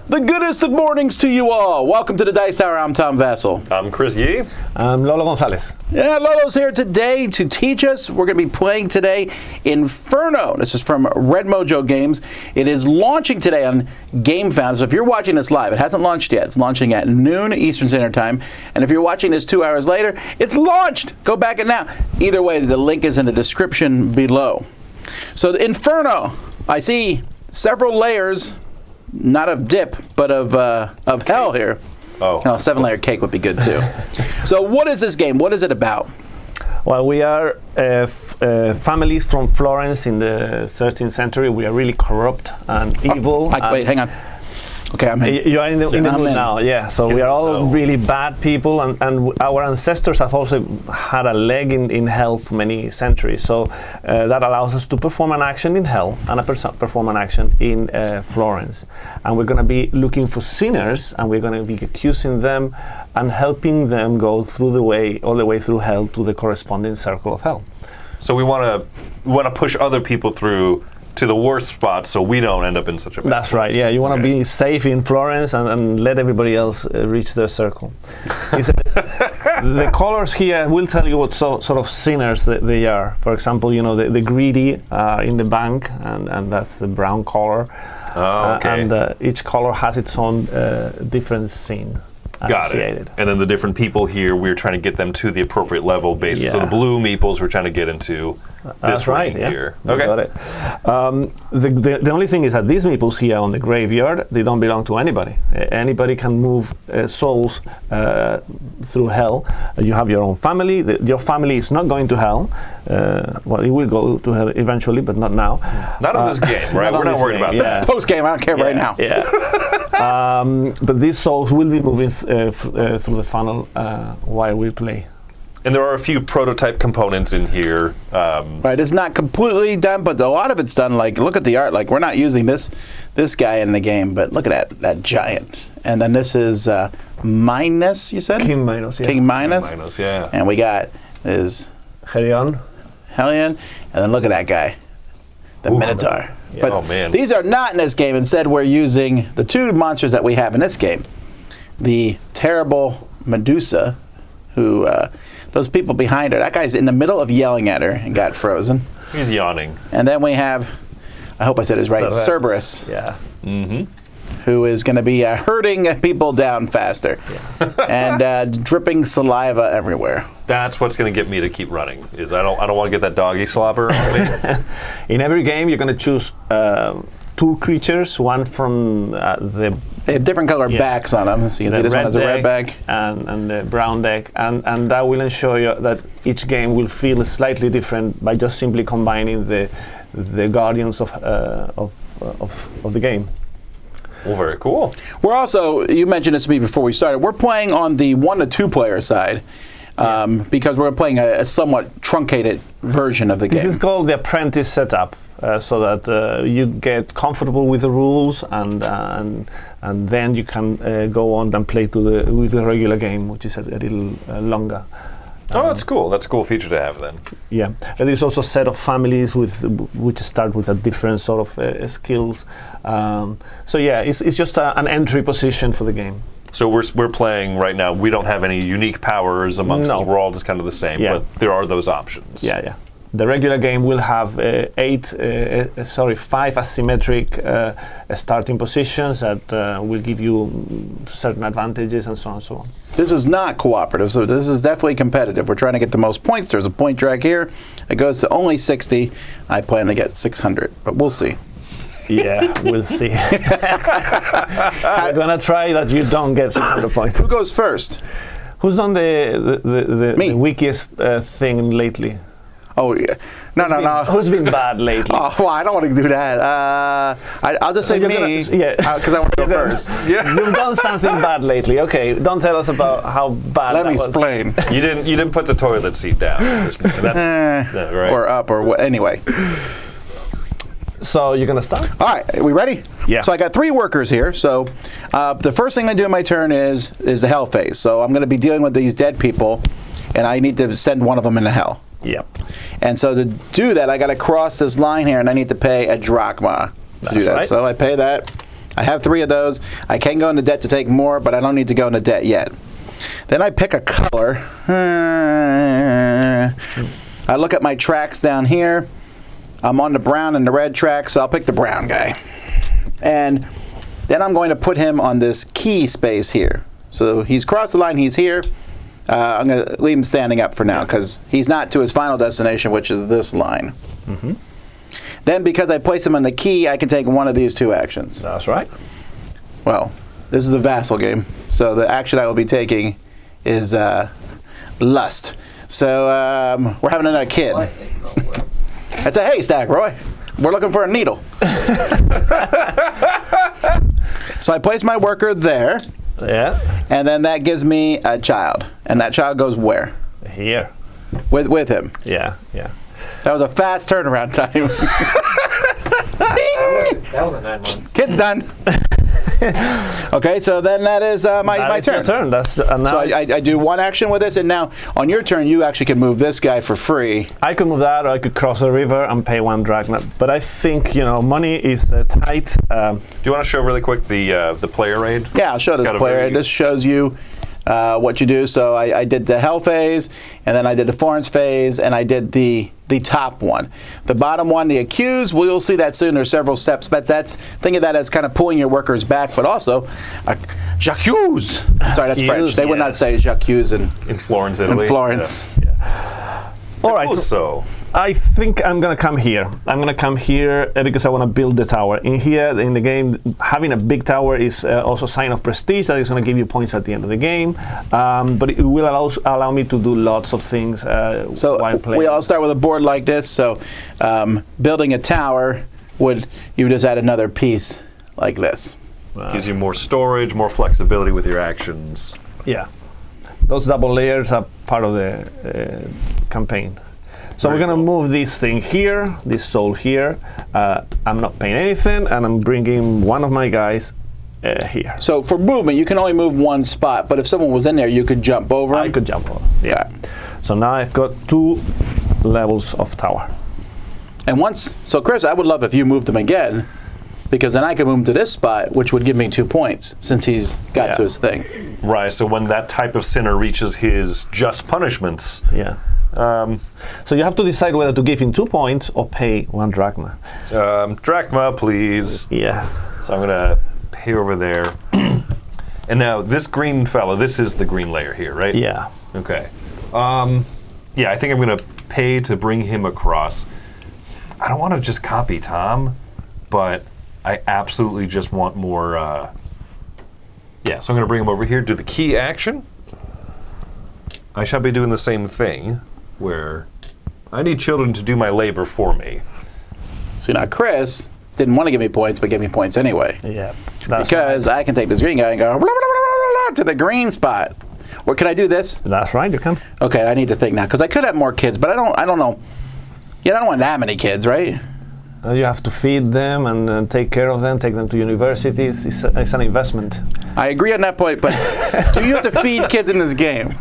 The goodest of mornings to you all. Welcome to the Dice Tower. I'm Tom Vassell. I'm Chris Yee. I'm Lolo Gonzalez. Yeah, Lolo's here today to teach us. We're going to be playing today Inferno. This is from Red Mojo Games. It is launching today on GameFound. So if you're watching this live, it hasn't launched yet. It's launching at noon Eastern Standard Time. And if you're watching this 2 hours later, it's launched. Go back and now. Either way, the link is in the description below. So the Inferno, I see several layers. Not of dip, but of hell here. Oh, 7-layer cake would be good too. So what is this game? What is it about? Well, we are families from Florence in the 13th century. We are really corrupt and evil. Wait, hang on. Okay, I'm in. You are in the mood now, yeah. So we are all really bad people, and our ancestors have also had a leg in hell for many centuries. So that allows us to perform an action in hell and perform an action in Florence. And we're going to be looking for sinners, and we're going to be accusing them and helping them go through all the way through hell to the corresponding circle of hell. So we want to push other people through to the worst spot, so we don't end up in such a bad That's right, yeah. You want to be safe in Florence and let everybody else reach their circle. The colors here will tell you what sort of sinners they are. For example, you know, the greedy in the bank, and that's the brown color. Oh, okay. And each color has its own different sin. Got it. And then the different people here, we're trying to get them to the appropriate level based. Yeah. So the blue meeples, we're trying to get into this ring here. Okay. Got it. The only thing is that these meeples here on the graveyard, they don't belong to anybody. Anybody can move souls through hell. You have your own family. Your family is not going to hell. Well, it will go to hell eventually, but not now. Not on this game, right? We're not worried about that. That's post-game. I don't care right now. Yeah. But these souls will be moving through the funnel while we play. And there are a few prototype components in here. Right, it's not completely done, but a lot of it's done. Like, look at the art. Like, we're not using this guy in the game, but look at that giant. And then this is Minos, you said? King Minos, yeah. King Minos. King Minos, yeah. And we got is Helion. And then look at that guy, the Minotaur. Yeah. But oh, man. These are not in this game. Instead, we're using the two monsters that we have in this game. The terrible Medusa, who, those people behind her, that guy's in the middle of yelling at her and got frozen. He's yawning. And then we have, I hope I said his right, Cerberus. Yeah. Mm-hmm. Who is going to be herding people down faster. Yeah. And dripping saliva everywhere. That's what's going to get me to keep running. Is I don't want to get that doggy slobber on me. In every game, you're going to choose two creatures, one from They have different color backs on them. So you can see this one has a red back. And the brown deck. And that will ensure you that each game will feel slightly different by just simply combining the guardians of the game. Well, very cool. We're also, you mentioned this to me before we started, we're playing on the 1 to 2 player side. Because we're playing a somewhat truncated version of the game. This is called the apprentice setup, so that you get comfortable with the rules, and then you can go on and play with the regular game, which is a little longer. Oh, that's cool. That's a cool feature to have then. Yeah, and there's also a set of families which start with a different sort of skills. So yeah, it's just an entry position for the game. So we're playing right now. We don't have any unique powers amongst us. We're all just kind of the same, but there are those options. Yeah. The regular game will have 5 asymmetric starting positions that will give you certain advantages and so on and so on. This is not cooperative, so this is definitely competitive. We're trying to get the most points. There's a point drag here. It goes to only 60. I plan to get 600, but we'll see. Yeah, we'll see. We're gonna try that you don't get 600 points. Who goes first? Who's done the weakest thing lately? Oh, yeah. No. Who's been bad lately? Oh, well, I don't want to do that. I'll just say me, because I want to go first. Yeah. You've done something bad lately. Okay, don't tell us about how bad Let that me was. explain. You didn't put the toilet seat down. That's right. Or up, or anyway. So you're going to start? All right, are we ready? Yeah. So I got 3 workers here. So the first thing I do in my turn is the hell phase. So I'm going to be dealing with these dead people, and I need to send one of them into hell. Yep. And so to do that, I got to cross this line here, and I need to pay a drachma to do that. Right. So I pay that. I have 3 of those. I can go into debt to take more, but I don't need to go into debt yet. Then I pick a color. I look at my tracks down here. I'm on the brown and the red track, so I'll pick the brown guy. And then I'm going to put him on this key space here. So he's crossed the line, he's here. I'm going to leave him standing up for now because he's not to his final destination, which is this line. Mm-hmm. Then because I place him on the key, I can take one of these 2 actions. That's right. Well, this is a vassal game, so the action I will be taking is lust. So we're having another kid. It's a haystack, Roy. We're looking for a needle. So I place my worker there. Yeah. And then that gives me a child. And that child goes where? Here. With him. Yeah, yeah. That was a fast turnaround time. That was 9 months. Kid's done. Okay, so then that is my turn. Your turn. That's the, nice. So I do 1 action with this, and now on your turn, you actually can move this guy for free. I could move that, or I could cross a river and pay 1 drachma. But I think money is tight. Do you want to show really quick the player aid? Yeah, I'll show this player aid. This shows you what you do. So I did the hell phase, and then I did the Florence phase, and I did the top one. The bottom one, the accused, we'll see that soon. There's several steps, but think of that as kind of pulling your workers back, but also j'accuse. Sorry, that's French. They would not say j'accuse in Florence, Italy. In Florence. Yeah. All right. So I think I'm going to come here. I'm going to come here because I want to build the tower. In here, in the game, having a big tower is also a sign of prestige that is going to give you points at the end of the game. But it will allow me to do lots of things while playing. We all start with a board like this. So building a tower, you would just add another piece like this. Gives you more storage, more flexibility with your actions. Yeah. Those double layers are part of the campaign. So we're going to move this thing here, this soul here. I'm not paying anything, and I'm bringing one of my guys here. So for movement, you can only move 1 spot, but if someone was in there, you could jump over him? I could jump over, yeah. So now I've got 2 levels of tower. And so Chris, I would love if you moved him again, because then I could move him to this spot, which would give me 2 points, since he's got to his thing. Right, so when that type of sinner reaches his just punishments... Yeah. So you have to decide whether to give him 2 points or pay 1 drachma. Drachma, please. Yeah. So I'm going to pay over there. And now this green fellow, this is the green layer here, right? Yeah. Okay. Yeah, I think I'm going to pay to bring him across. I don't want to just copy Tom, but I absolutely just want more. Yeah, so I'm going to bring him over here, do the key action. I shall be doing the same thing, where I need children to do my labor for me. So now Chris didn't want to give me points, but gave me points anyway. Yeah. Because I can take this green guy and go blah, blah, blah, blah, to the green spot. Or can I do this? That's right, you can. Okay, I need to think now, because I could have more kids, but I don't know. Yeah, I don't want that many kids, right? You have to feed them and take care of them, take them to universities. It's an investment. I agree on that point, but do you have to feed kids in this game?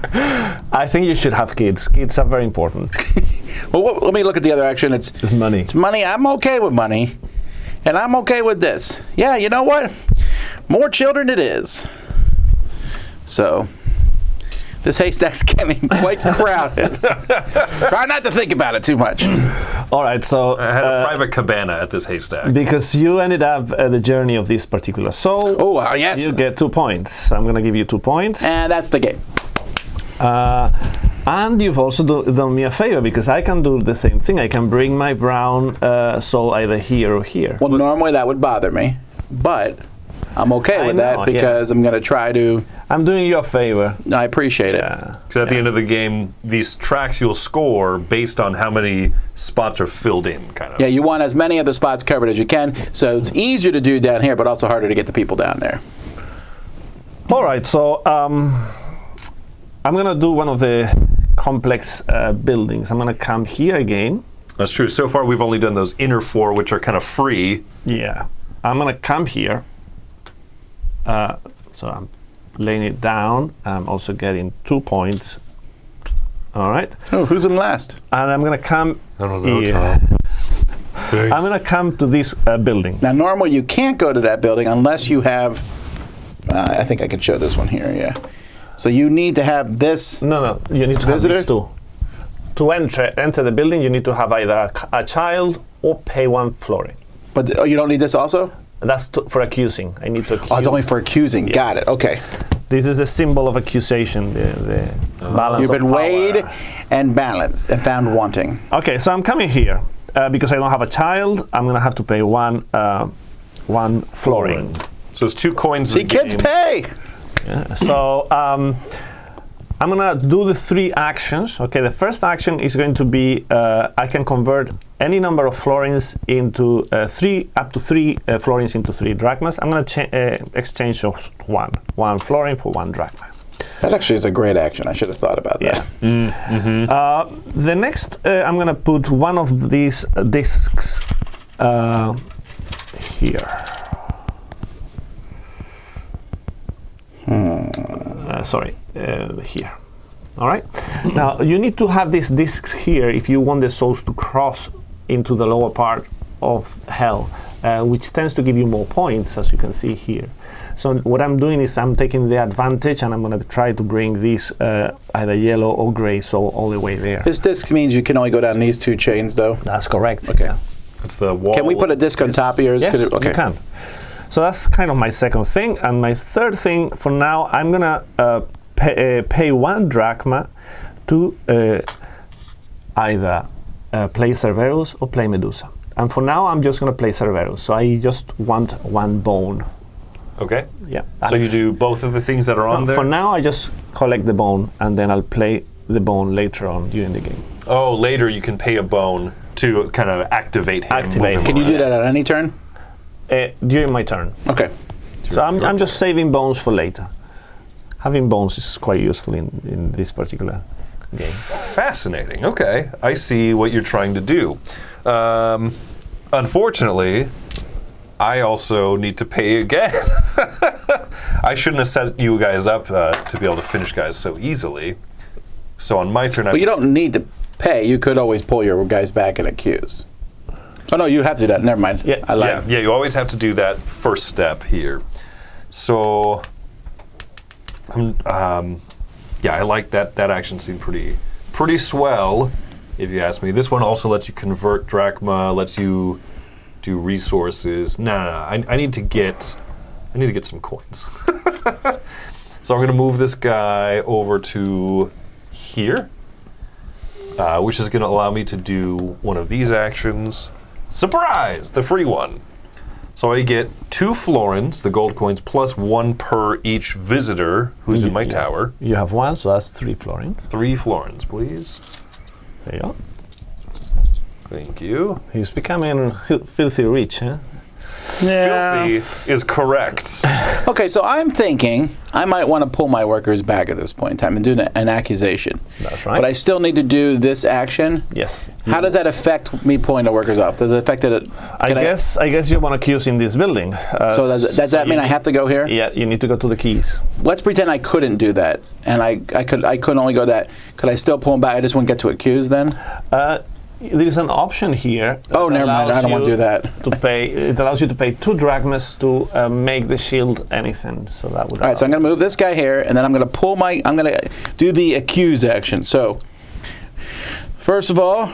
I think you should have kids. Kids are very important. Well, let me look at the other action. It's money. It's money. I'm okay with money. And I'm okay with this. Yeah, you know what? More children it is. So, this haystack's getting quite crowded. Try not to think about it too much. All right, so... I had a private cabana at this haystack. Because you ended up the journey of this particular soul. Oh, yes. You get 2 points. I'm going to give you 2 points. And that's the game. And you've also done me a favor, because I can do the same thing. I can bring my brown soul either here or here. Well, normally that would bother me, but I'm okay with that because I'm going to try to... I'm doing you a favor. I appreciate it. Because at the end of the game, these tracks you'll score based on how many spots are filled in, kind of. Yeah, you want as many of the spots covered as you can, so it's easier to do down here, but also harder to get the people down there. All right, so I'm going to do one of the complex buildings. I'm going to come here again. That's true. So far, we've only done those inner 4, which are kind of free. Yeah. I'm going to come here. So I'm laying it down. I'm also getting 2 points. All right. Oh, who's in last? And I'm going to come I don't know, here. Tom. Thanks. I'm gonna come to this building. Now, normally you can't go to that building unless you have. I think I can show this one here. Yeah. So you need to have this. No, you need to Visitor? have these two. To enter the building, you need to have either a child or pay 1 florin. But you don't need this also. That's for accusing. I need to accuse. Oh, it's only for accusing. Got it. Okay. This is the symbol of accusation, the balance You've of been power. weighed and balanced and found wanting. Okay, so I'm coming here because I don't have a child. I'm gonna have to pay 1 florin. So it's 2 coins. See, a kids game. pay. So I'm gonna do the 3 actions. Okay, the first action is going to be I can convert any number of florins into up to 3 florins into 3 drachmas. I'm gonna exchange just 1 florin for 1 drachma. That actually is a great action. I should have thought about that. The next, I'm gonna put one of these discs here. Here. All right. Now you need to have these discs here if you want the souls to cross into the lower part of hell, which tends to give you more points, as you can see here. So what I'm doing is I'm taking the advantage, and I'm going to try to bring this either yellow or gray soul all the way there. This disc means you can only go down these 2 chains, though. That's correct. Okay. Yeah. It's the wall. Can we put a disc on top of yours? Yes, Okay. you can. So that's kind of my second thing, and my third thing for now, I'm gonna pay 1 drachma to either play Cerberus or play Medusa. And for now, I'm just gonna play Cerberus. So I just want 1 bone. Okay. Yeah. So you do both of the things that are on there? For now, I just collect the bone, and then I'll play the bone later on during the game. Oh, later you can pay a bone to kind of activate him. Activate move him him. Can you do around. that at any turn? During my turn. Okay. So I'm just saving bones for later. Having bones is quite useful in this particular game. Fascinating. Okay. I see what you're trying to do. Unfortunately, I also need to pay again. I shouldn't have set you guys up to be able to finish guys so easily. So on my turn, Well, you don't need to pay. You could always pull your guys back and accuse. Oh, no, you have to do that. Never mind. Yeah. I lied. Yeah, you always have to do that first step here. So, I like that. That action seemed pretty swell, if you ask me. This one also lets you convert drachma, lets you do resources. No. I need to get some coins. So I'm going to move this guy over to here, which is going to allow me to do one of these actions. Surprise! The free one. So I get 2 florins, the gold coins, plus 1 per each visitor who's in my tower. You have 1, so that's 3 florin. 3 florins, please. There you go. Thank you. He's becoming filthy rich, huh? Filthy is correct. Okay, so I'm thinking I might want to pull my workers back at this point in time and do an accusation. That's right. But I still need to do this action. Yes. How does that affect me pulling the workers off? Does it affect it? I guess you want to accuse in this building. So does that mean I have to go here? Yeah, you need to go to the keys. Let's pretend I couldn't do that, and I couldn't only go that. Could I still pull them back? I just wouldn't get to accuse then. There is an option here. Oh, never mind. I don't want to do that. It allows you to pay 2 drachmas to make the shield anything. So that would. All right, so I'm going to move this guy here, and then I'm going to do the accuse action. So, first of all,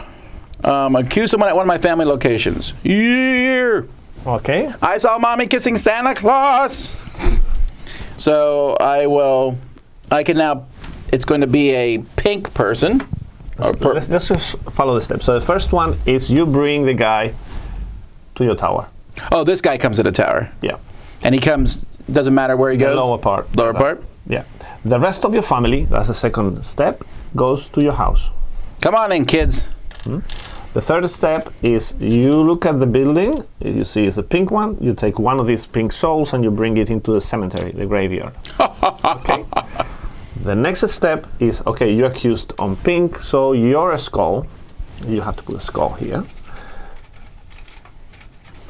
accuse someone at one of my family locations. Yeah. Okay. I saw mommy kissing Santa Claus. So it's going to be a pink person. Let's just follow the steps. So the first one is you bring the guy to your tower. Oh, this guy comes to the tower. Yeah. And he comes, doesn't matter where he goes? The lower part. Lower part? Yeah. The rest of your family, that's the second step, goes to your house. Come on in, kids. The third step is you look at the building, you see it's a pink one, you take one of these pink souls and you bring it into the cemetery, the graveyard. Okay. The next step is, okay, you're accused on pink, so you're a skull. You have to put a skull here.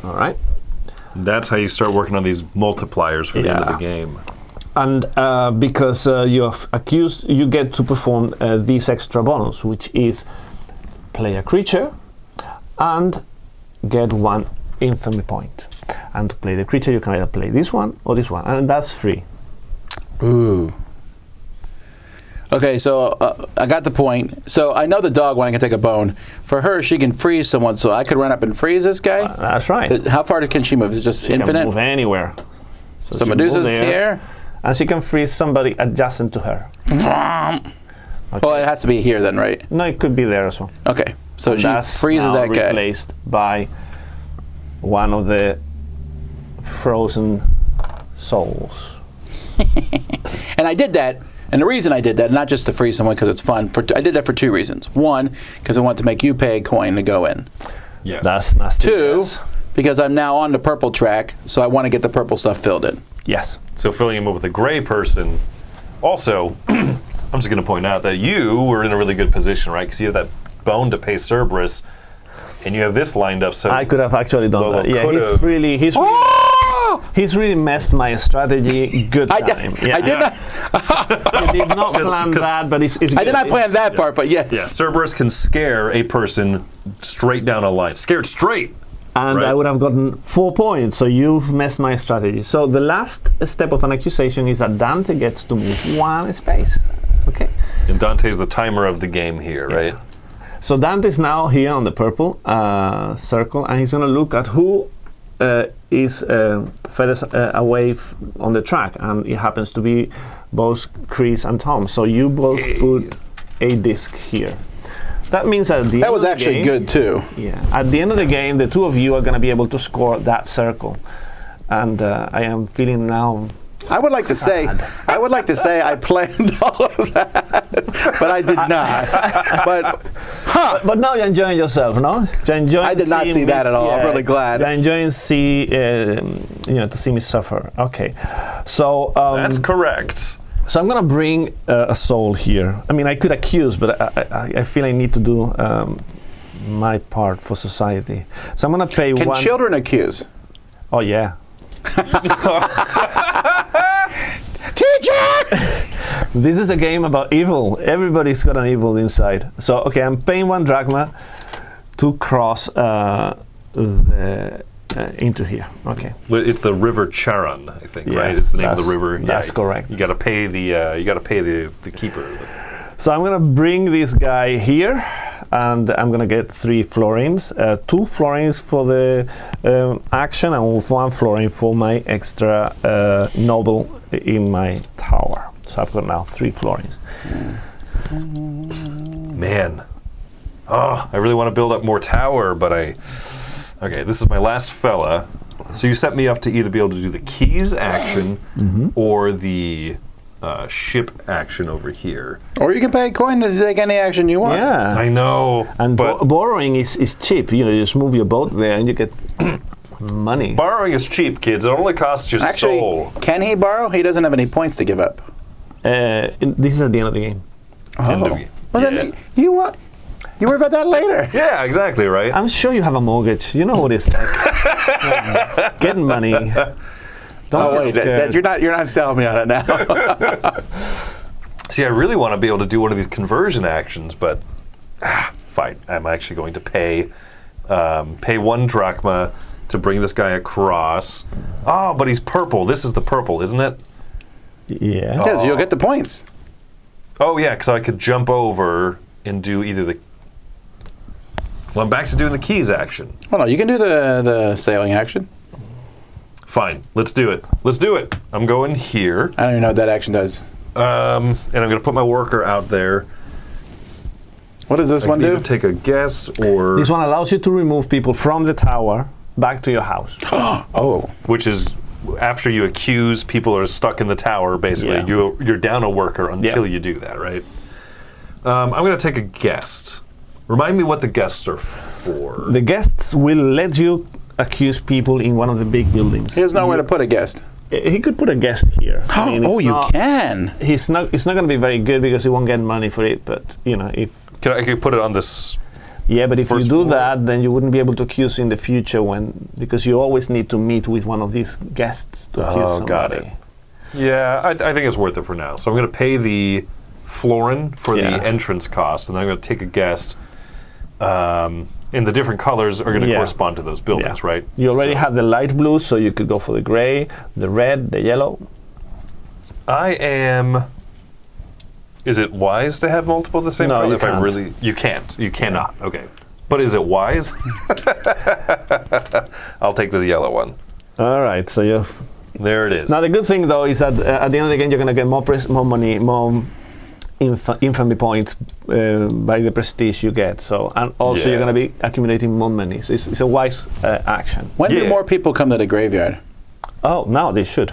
All right. That's how you start working on these multipliers for the end of the game. And because you're accused, you get to perform this extra bonus, which is play a creature and get 1 infamy point. And to play the creature, you can either play this one or this one, and that's free. Ooh. Okay, so I got the point. So I know the dog one can take a bone. For her, she can freeze someone, so I could run up and freeze this guy? That's right. How far can she move? Is it just She infinite? can move anywhere. So she Medusa's move there, here. and she can freeze somebody adjacent to her. Well, it has to be here then, right? No, it could be there as well. Okay, so And she that's freezes now that guy. replaced by one of the frozen souls. And I did that, and the reason I did that, not just to freeze someone because it's fun, I did that for 2 reasons. 1, because I wanted to make you pay a coin to go in. Yes. That's nasty. 2, Yes. because I'm now on the purple track, so I want to get the purple stuff filled in. Yes. So filling him up with a gray person. Also, I'm just going to point out that you were in a really good position, right? Because you have that bone to pay Cerberus, and you have this lined up. So I could have actually done Lolo that. Yeah, could've- he's really messed my strategy good I time. did, I did not. I did not plan that, but it's good. I did not plan that part, but yes. yeah, Cerberus can scare a person straight down a line, scared straight. And Right. I would have gotten 4 points, so you've messed my strategy. So the last step of an accusation is that Dante gets to move 1 space. Okay? And Dante's the timer of the game here, right? So Dante's now here on the purple circle, and he's going to look at who is furthest away on the track, and it happens to be both Chris and Tom. So you both put a disc here. That means at the That end was of the actually game, good too. Yeah. At the end of the game, the 2 of you are going to be able to score that circle, and I am feeling now. I would like to say I planned all of that, but I did not. But now you're enjoying yourself, no? You're enjoying. I did not seeing see that this- at all. I'm really glad. You're enjoying to see me suffer. Okay, so That's correct. so I'm gonna bring a soul here. I mean, I could accuse, but I feel I need to do my part for society. So I'm gonna pay Can 1. children accuse? Oh yeah. Teacher! This is a game about evil. Everybody's got an evil inside. So, okay, I'm paying 1 drachma to cross into here. Okay, Well, it's the River Charon, I think, right? Yes, It's the name of the that's- river. that's correct. You got to pay the keeper. so I'm gonna bring this guy here, and I'm gonna get 3 florins, 2 florins for the action, and 1 florin for my extra noble in my tower. So I've got now 3 florins. Man, I really want to build up more tower, but okay, this is my last fella. So you set me up to either be able to do the keys action or the ship action over here. Or you can pay a coin to take any action you want. Yeah. I know, And but borrowing is cheap. You know, you just move your boat there and you get money. borrowing is cheap, kids. It only costs your Actually, soul. can he borrow? He doesn't have any points to give up. This is at the end of the game. End of Oh. game. Well, Yeah. then you what? You worry about that later. Yeah, exactly, right? I'm sure you have a mortgage. You know what it's like. Getting money. Don't Oh get wait, scared. you're not selling me on it now. See, I really want to be able to do one of these conversion actions, but fine. I'm actually going to pay 1 drachma to bring this guy across. Oh, but he's purple. This is the purple, isn't it? Yeah. Yes, you'll get the points. Oh yeah, because I could jump over and do either the. Well, I'm back to doing the keys action. Hold on, you can do the sailing action. Fine, let's do it. Let's do it. I'm going here, I don't even know what that action does. and I'm going to put my worker out there. What does this I one can do? either take a guest or This one allows you to remove people from the tower back to your house. Oh, which is after you accuse people are stuck in the tower. Basically, Yeah. you're down a worker until Yeah. you do that, right? I'm going to take a guest. Remind me what the guests are for. The guests will let you accuse people in one of the big buildings. he has nowhere to put a guest. He could put a guest here. I mean, Oh, it's you not- can. It's not going to be very good because he won't get money for it. But you know, if I could put it on this. yeah, but if you First do floor. that, then you wouldn't be able to accuse in the future because you always need to meet with one of these guests to accuse Oh, somebody. got it. Yeah, I think it's worth it for now. So I'm going to pay the florin for Yeah. the entrance cost, and then I'm going to take a guest. And the different colors are going to Yeah. correspond to those buildings, Yeah. right? You already So have the light blue, so you could go for the gray, the red, the yellow. I am. Is it wise to have multiple of the same No, color? you If I can't. really, you can't. You cannot. Okay. But is it wise? I'll take this yellow one. All right, so you. There it is. Now the good thing though is that at the end of the game you're gonna get more money, more infamy points by the prestige you get. So and also Yeah. you're gonna be accumulating more money. So it's a wise action. When do Yeah. more people come to the graveyard? Oh, now they should.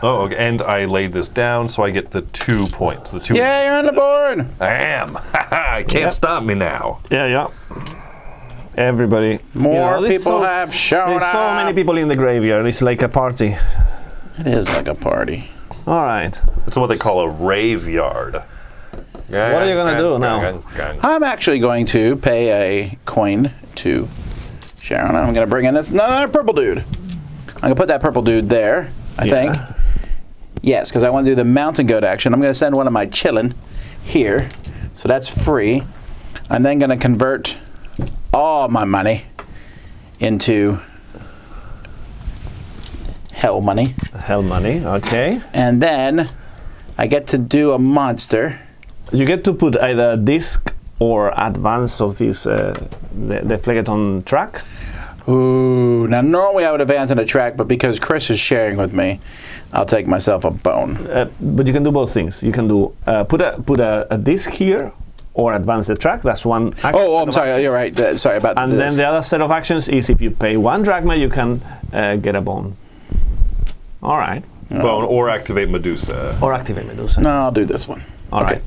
Oh, okay. And I laid this down, so I get the 2 points. The 2. Yeah, you're on the board. I am. I can't Yep. stop me now. Yeah. Everybody. More there's people have shown There's so up. many people in the graveyard. It's like a party. It is like a party. All right. It's what they call a rave yard. What are you gonna do now? I'm actually going to pay a coin to Sharon. I'm going to bring in this another purple dude. I'm going to put that purple dude there, I think. Yes, because I want to do the mountain goat action. I'm going to send one of my chillin' here. So that's free. I'm then going to convert all my money into hell money. Hell money. Okay. And then I get to do a monster. You get to put either a disc or advance of this the Phlegeton track. Ooh, now normally I would advance on a track, but because Chris is sharing with me, I'll take myself a bone. But you can do both things. You can do put a disc here or advance the track. That's one action. Oh, I'm sorry, you're right. Sorry about And this. then the other set of actions is if you pay 1 drachma, you can get a bone. All right. Bone or activate Medusa. Or activate Medusa. No, I'll do this one. All okay. right.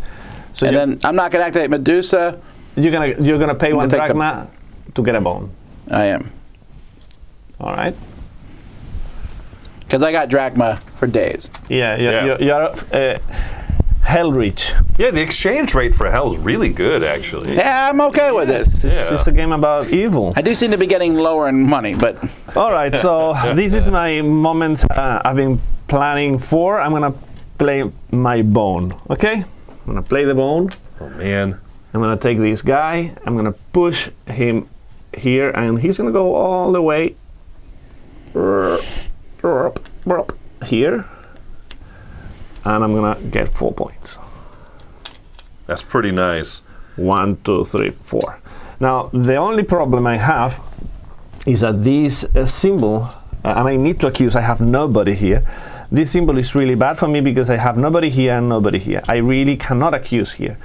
So And then I'm not going to activate Medusa. you're gonna pay 1 take the- drachma to get a bone. I am. All right. Because I got drachma for days. Yeah. Yeah. You're hell rich. Yeah, the exchange rate for hell is really good, actually. Yeah, I'm okay with this. It's a game about evil. I do seem to be getting lower in money, but All right, so this is my moment I've been planning for. I'm gonna play my bone, okay? I'm gonna play the bone. Oh, man. I'm gonna take this guy. I'm gonna push him here, and he's gonna go all the way here, and I'm gonna get 4 points. That's pretty nice. 1, 2, 3, 4. Now the only problem I have is that this symbol, and I need to accuse, I have nobody here. This symbol is really bad for me because I have nobody here and nobody here. I really cannot accuse here.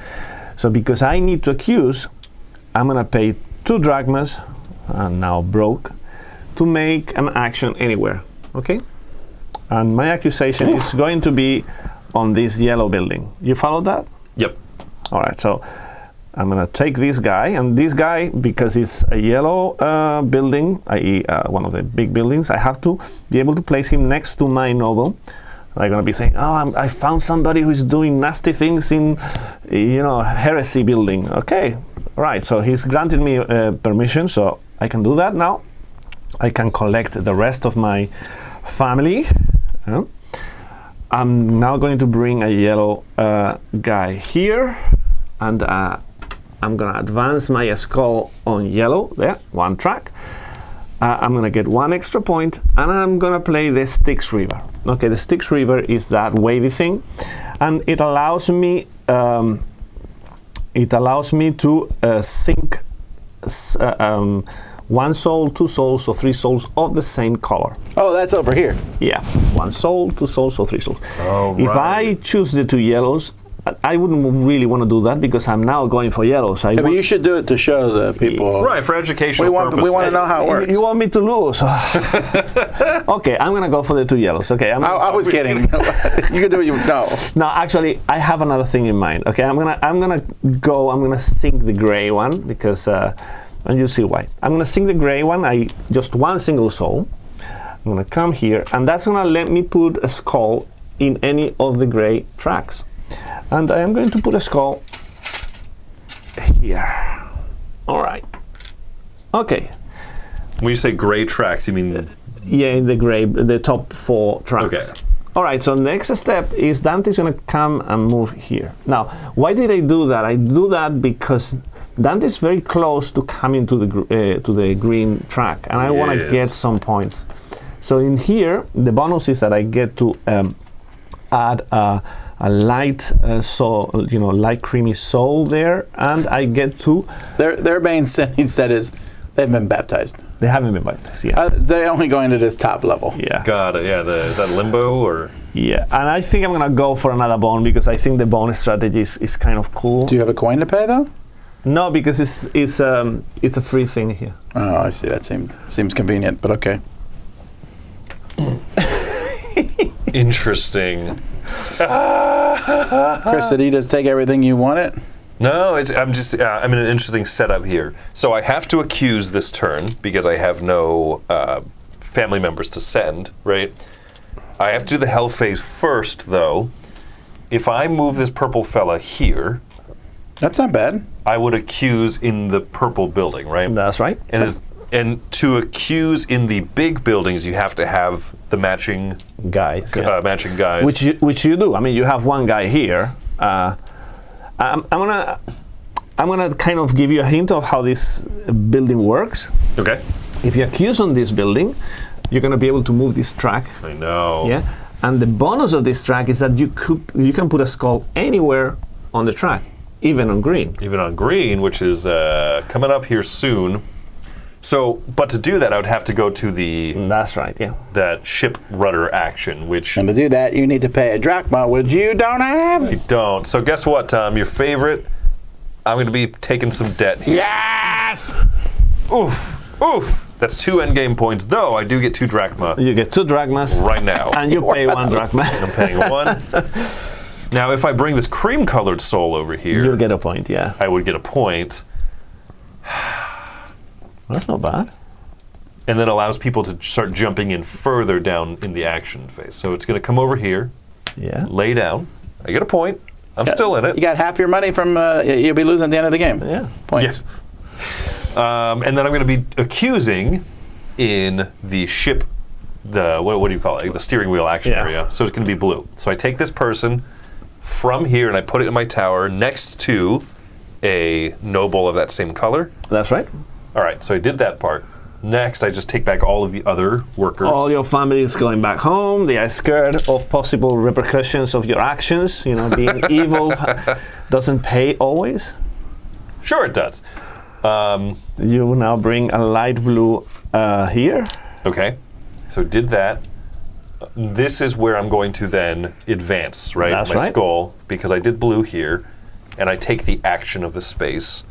So because I need to accuse, I'm gonna pay 2 drachmas, and now broke, to make an action anywhere, okay? And my accusation is going to be on this yellow building. You follow that? Yep. All right, so I'm gonna take this guy, and this guy, because it's a yellow building, i.e. One of the big buildings, I have to be able to place him next to my noble. They're gonna be saying, oh, I found somebody who's doing nasty things in, heresy building. Okay, right, so he's granted me permission, so I can do that now. I can collect the rest of my family. I'm now going to bring a yellow guy here, and I'm gonna advance my skull on yellow, there, 1 track. I'm gonna get 1 extra point, and I'm gonna play the Styx River. Okay, the Styx River is that wavy thing, and it allows me to sink 1 soul, 2 souls, or 3 souls of the same color. oh, that's over here. Yeah, 1 soul, 2 souls, or 3 souls. Oh, If right. I choose the 2 yellows, I wouldn't really want to do that because I'm now going for yellows. Yeah, but you should do it to show the people. Right, for educational purposes. We want to know how it works. You want me to lose? Okay, I'm gonna go for the 2 yellows. Okay, I was kidding. You can do what you no. No, actually, I have another thing in mind. Okay, I'm gonna sink the gray one because, and you'll see why. I'm gonna sink the gray one. Just 1 single soul. I'm gonna come here, and that's gonna let me put a skull in any of the gray tracks. And I am going to put a skull here. All right. Okay. When you say gray tracks, you mean... Yeah, in the top 4 tracks. Okay. All right, so next step is Dante's gonna come and move here. Now, why did I do that? I do that because Dante is very close to coming to the green track, and I want to get some points. So in here, the bonus is that I get to add a light light creamy soul there, and I get to... Their main sentence that is, they've been baptized. They haven't been baptized, yeah. They're only going to this top level. Yeah. Got it, yeah. Is that limbo, or...? Yeah, and I think I'm going to go for another bone, because I think the bone strategy is kind of cool. Do you have a coin to pay, though? No, because it's a free thing here. Oh, I see. That seems convenient, but okay. Interesting. Chris, did he just take everything you wanted? No, I'm in an interesting setup here. So I have to accuse this turn because I have no family members to send, right? I have to do the hell phase first, though. If I move this purple fella here, that's not bad. I would accuse in the purple building, right? That's right. And to accuse in the big buildings, you have to have the matching guys. Matching guys. Which you do. I mean, you have one guy here. I'm gonna kind of give you a hint of how this building works. Okay. If you accuse on this building, you're gonna be able to move this track. I know. Yeah. And the bonus of this track is that you can put a skull anywhere on the track, even on green. Even on green, which is coming up here soon. So, but to do that, I would have to go to the... That's right, yeah. That ship rudder action, which... And to do that, you need to pay a drachma, which you don't have. You don't. So guess what, Tom? Your favorite, I'm going to be taking some debt. Yes! Oof. Oof. That's 2 endgame points, though I do get 2 drachma. You get 2 drachmas. Right now. And you pay 1 drachma. I'm paying 1. Now, if I bring this cream-colored soul over here... You'll get a point, yeah. I would get a point. That's not bad. And that allows people to start jumping in further down in the action phase. So it's going to come over here, lay down. I get a point. I'm still in it. You got half your money from, you'll be losing at the end of the game. Yeah. Points. Yes. And then I'm going to be accusing in the ship, what do you call it? The steering wheel action area. So it's going to be blue. So I take this person from here and I put it in my tower next to a noble of that same color. That's right. All right, so I did that part. Next, I just take back all of the other workers. All your family is going back home. They are scared of possible repercussions of your actions. You know, being evil doesn't pay always. Sure it does. You now bring a light blue here. Okay, so did that. This is where I'm going to then advance, right? That's my right. skull, because I did blue here, and I take the action of the space,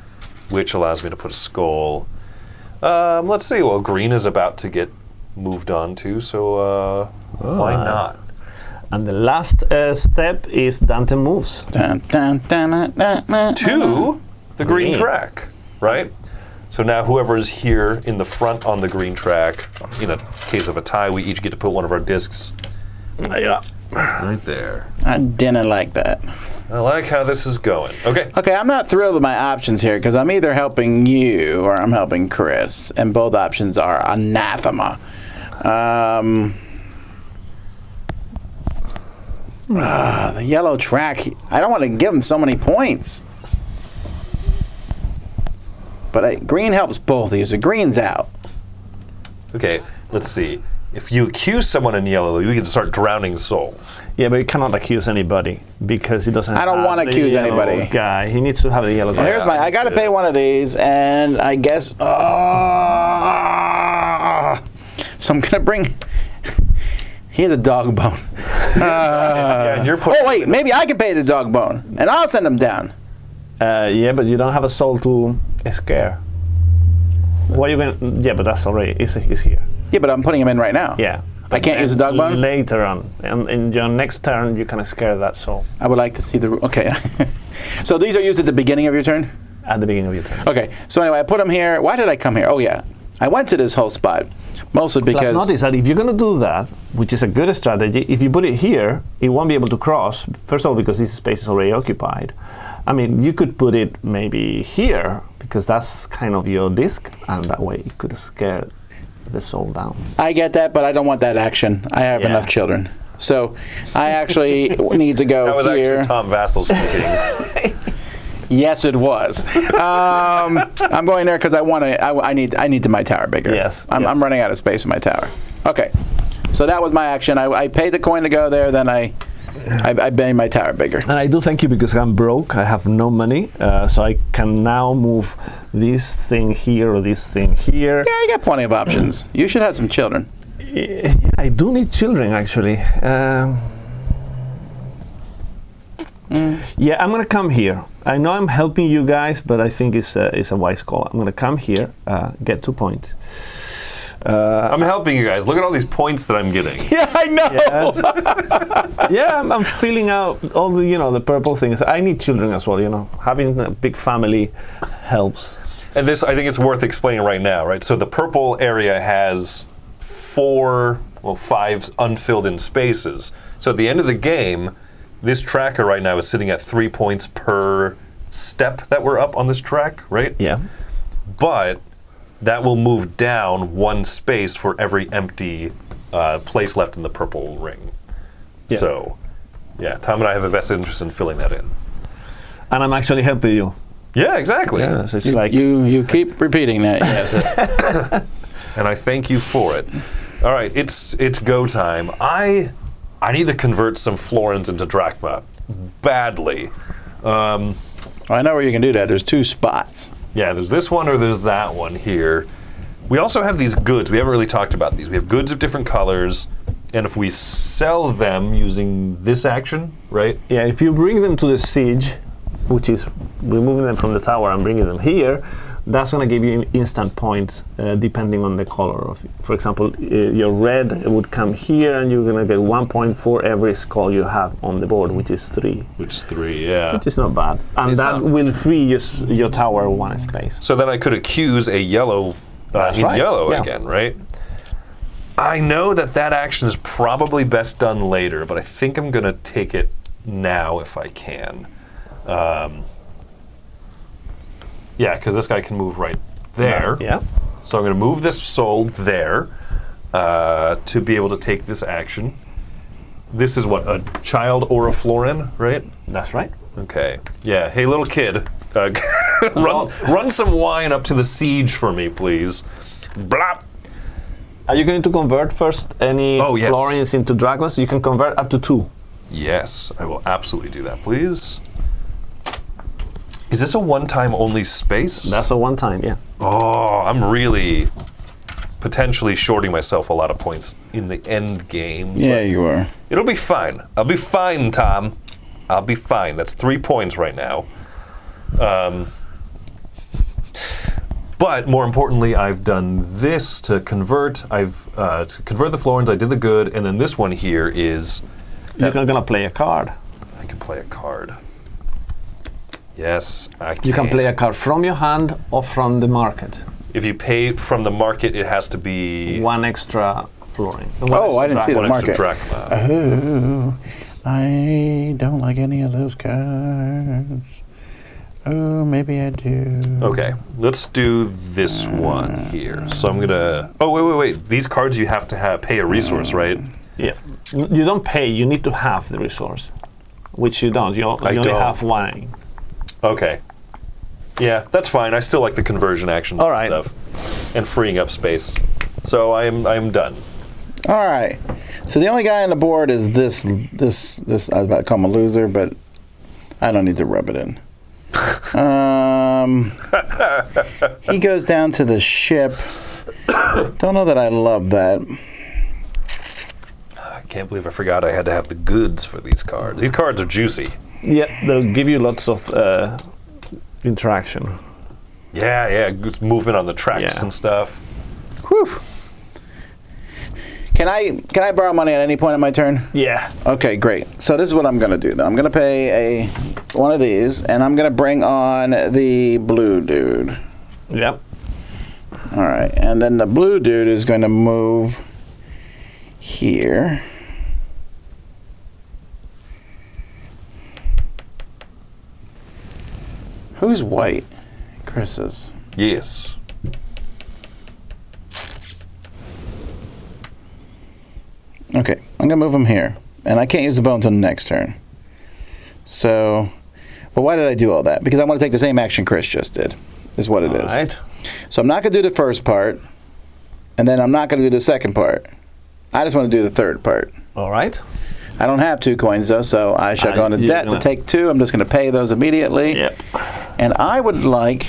which allows me to put a skull. Let's see. Well, green is about to get moved on to, so why not? And the last step is Dante moves. Dun, dun, dun, dun, dun, dun, To the green track, right? So now whoever is here in the front on the green track, in a case of a tie, we each get to put one of our discs right there. I didn't like that. I like how this is going. Okay. Okay, I'm not thrilled with my options here because I'm either helping you or I'm helping Chris, and both options are anathema. The yellow track, I don't want to give him so many points. But green helps both of you, so green's out. Okay, let's see. If you accuse someone in yellow, you can start drowning souls. Yeah, but you cannot accuse anybody because he doesn't. I don't want to accuse anybody. Guy, he needs to have the yellow guy. Here's my. I got to pay one of these, and I guess. So I'm gonna bring. He has a dog bone. Yeah, and you're Oh wait, maybe I can pay the dog bone, and I'll send him down. Yeah, but you don't have a soul to scare. What are you going? Yeah, but that's already. It's here. Yeah, but I'm putting him in right now. Yeah. I can't use the dog bone? Later on. And in your next turn, you can scare that soul. I would like to see the... Okay. So these are used at the beginning of your turn? At the beginning of your turn. Okay. So anyway, I put them here. Why did I come here? Oh, yeah. I went to this whole spot. Mostly because... Plus notice that if you're going to do that, which is a good strategy, if you put it here, it won't be able to cross. First of all, because this space is already occupied. I mean, you could put it maybe here, because that's kind of your disc, and that way it could scare the soul down. I get that, but I don't want that action. I have enough children. So I actually need to go that was here. actually Tom Vassell speaking. Yes, it was. I'm going there because I need my tower bigger. Yes, I'm yes. running out of space in my tower. Okay, so that was my action. I paid the coin to go there. Then I made my tower bigger. And I do thank you because I'm broke. I have no money, so I can now move this thing here or this thing here. Yeah, you got plenty of options. You should have some children. Yeah, I do need children, actually. Yeah, I'm gonna come here. I know I'm helping you guys, but I think it's a wise call. I'm gonna come here, get 2 points. I'm helping you guys. Look at all these points that I'm getting. Yeah, I know. Yeah, I'm filling out all the the purple things. I need children as well. Having a big family helps. And this, I think it's worth explaining right now, right? So the purple area has 5 unfilled in spaces. So at the end of the game, this tracker right now is sitting at 3 points per step that we're up on this track, right? Yeah. But that will move down 1 space for every empty place left in the purple ring. Yeah. So, yeah, Tom and I have a vested interest in filling that in. And I'm actually helping you. Yeah, exactly. Yeah, so it's like You keep repeating that. Yes. And I thank you for it. All right, it's go time. I need to convert some florins into drachma badly. I know where you can do that. There's 2 spots. Yeah, there's this one or there's that one here. We also have these goods. We haven't really talked about these. We have goods of different colors, and if we sell them using this action, right? yeah, if you bring them to the siege, which is removing them from the tower and bringing them here, that's going to give you instant points depending on the color of it. For example, your red would come here and you're going to get 1 point for every skull you have on the board, which is 3. Which is 3, yeah. Which is not bad. And It's that not. will free your tower 1 space. So then I could accuse a yellow in right, yellow yeah. again, right? I know that action is probably best done later, but I think I'm going to take it now if I can. Yeah, because this guy can move right there. Yeah. So I'm going to move this soul there to be able to take this action. This is what, a child or a florin, right? That's right. Okay. Yeah. Hey, little kid, run some wine up to the siege for me, please. Blop. Are you going to convert first any Yes. florins into drachmas? You can convert up to 2. Yes, I will absolutely do that, please. Is this a one-time only space? That's a 1 time, yeah. Oh, I'm really potentially shorting myself a lot of points in the end game. Yeah, you are. It'll be fine. I'll be fine, Tom. I'll be fine. That's 3 points right now. But more importantly, I've done this to convert. To convert the florins. I did the good, and then this one here is. You're going to play a card. I can play a card. Yes, I can. You can play a card from your hand or from the market. If you pay from the market, it has to be 1 extra florin. Oh, I didn't see the one extra market. drachma. Oh, I don't like any of those cards. Oh, maybe I do. Okay, let's do this one here. So I'm gonna. Oh, wait. These cards you have to pay a resource, right? Yeah. You don't pay, you need to have the resource, which you don't. You only don't. have 1. Okay. Yeah, that's fine. I still like the conversion actions All and right. stuff, and freeing up space. So I'm done. All right. So the only guy on the board is this. I was about to call him a loser, but I don't need to rub it in. He goes down to the ship. Don't know that I love that. I can't believe I forgot I had to have the goods for these cards. These cards are juicy. Yeah, they'll give you lots of interaction. Yeah, good movement on the tracks Yeah. and stuff. Whew. Can I borrow money at any point in my turn? Yeah. Okay, great. So this is what I'm going to do then. I'm going to pay one of these, and I'm going to bring on the blue dude. Yep. All right, and then the blue dude is going to move here. Who's white? Chris is. Yes. Okay, I'm going to move him here. And I can't use the bone until the next turn. So But why did I do all that? Because I want to take the same action Chris just did, is what it is. Right. So I'm not going to do the first part, and then I'm not going to do the second part. I just want to do the third part. All right. I don't have 2 coins, though, so I shall go into you're debt to gonna- take 2. I'm just going to pay those immediately. Yep. And I would like...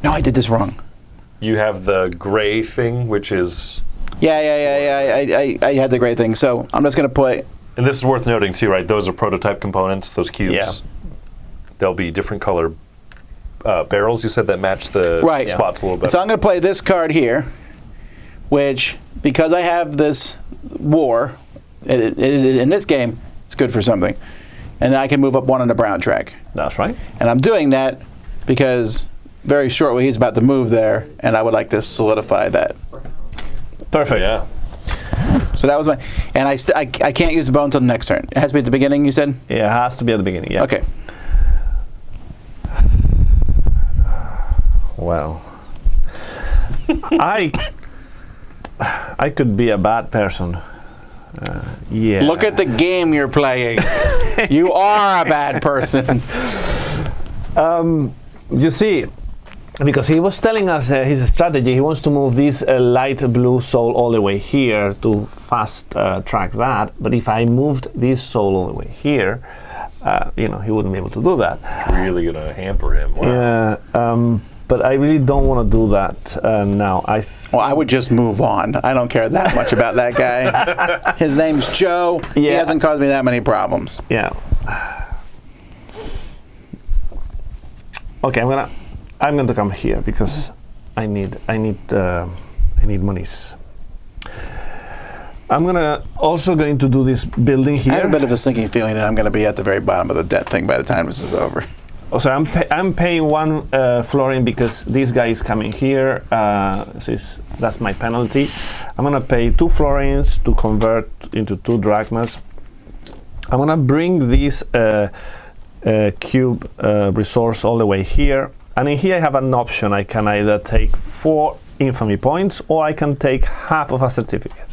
No, I did this wrong. You have the gray thing, which is, Yeah. I had the great thing. So I'm just going to play... and this is worth noting too, right? Those are prototype components, those cubes. Yeah. There'll be different color barrels, you said, that match the Right. spots a little bit. So I'm going to play this card here, which, because I have this war, in this game, it's good for something. And I can move up 1 on the brown track. That's right. And I'm doing that because very shortly he's about to move there, and I would like to solidify that. Perfect. Yeah. So that was my... And I can't use the bone until the next turn. It has to be at the beginning, you said? Yeah, it has to be at the beginning. Yeah. Okay. Well, I could be a bad person. Yeah. Look at the game you're playing. You are a bad person. You see, because he was telling us his strategy, he wants to move this light blue soul all the way here to fast track that. But if I moved this soul all the way here, he wouldn't be able to do that. Really gonna hamper him. Wow. Yeah. But I really don't want to do that now. Well, I would just move on. I don't care that much about that guy. His name's Joe. He Yeah. hasn't caused me that many problems. Yeah. Okay, I'm going to come here because I need monies. I'm also going to do this building here. I have a bit of a sinking feeling that I'm going to be at the very bottom of the debt thing by the time this is over. So I'm paying 1 florin because this guy is coming here. So that's my penalty. I'm gonna pay 2 florins to convert into 2 drachmas. I'm gonna bring this cube resource all the way here, and in here I have an option. I can either take 4 infamy points or I can take half of a certificate.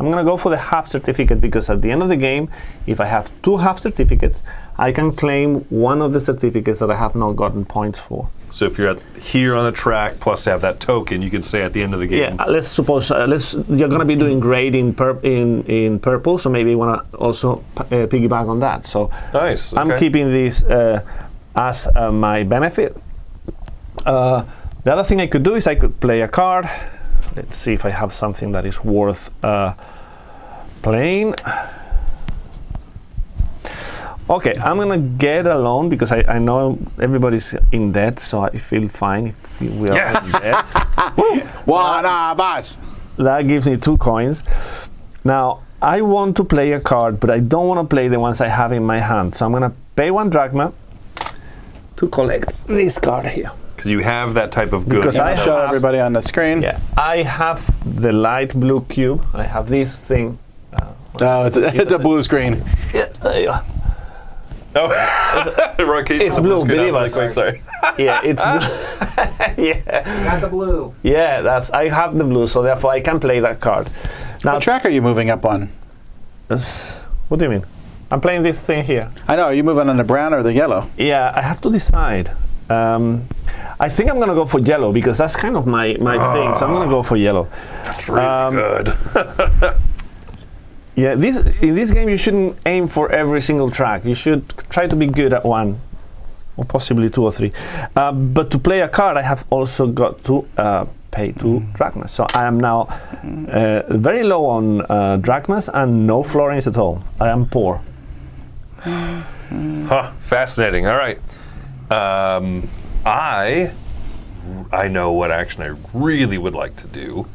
I'm gonna go for the half certificate because at the end of the game, if I have 2 half certificates, I can claim one of the certificates that I have not gotten points for. So if you're here on the track, plus have that token, you can say at the end of the game. Yeah, let's suppose you're gonna be doing great in purple, so maybe you wanna also piggyback on that. So Nice. I'm okay. keeping this as my benefit. The other thing I could do is I could play a card. Let's see if I have something that is worth playing. Okay, I'm gonna get a loan because I know everybody's in debt, so I feel fine if we are Yes. in debt. One of us. That gives me 2 coins. Now, I want to play a card, but I don't want to play the ones I have in my hand. So I'm gonna pay 1 drachma to collect this card here. Because you have that type of good. Because I Show have- everybody on the screen. Yeah, I have the light blue cube. I have this thing. Oh, it's a blue screen. Yeah, there you are. Oh. Right, can you It's tell the blue, screen believe out really us. quick? Sorry. Yeah, it's blue. Yeah, Got the blue. yeah. I have the blue, so therefore I can play that card. Now, What track are you moving up on? what do you mean? I'm playing this thing here. I know. Are you moving on the brown or the yellow? Yeah, I have to decide. I think I'm gonna go for yellow because that's kind of my thing. So I'm gonna go for yellow. It's really good. Yeah, in this game you shouldn't aim for every single track. You should try to be good at 1, or possibly 2 or 3. But to play a card, I have also got to pay 2 drachmas. So I am now very low on drachmas and no florins at all. I am poor. Huh, fascinating. All right. I know what action I really would like to do.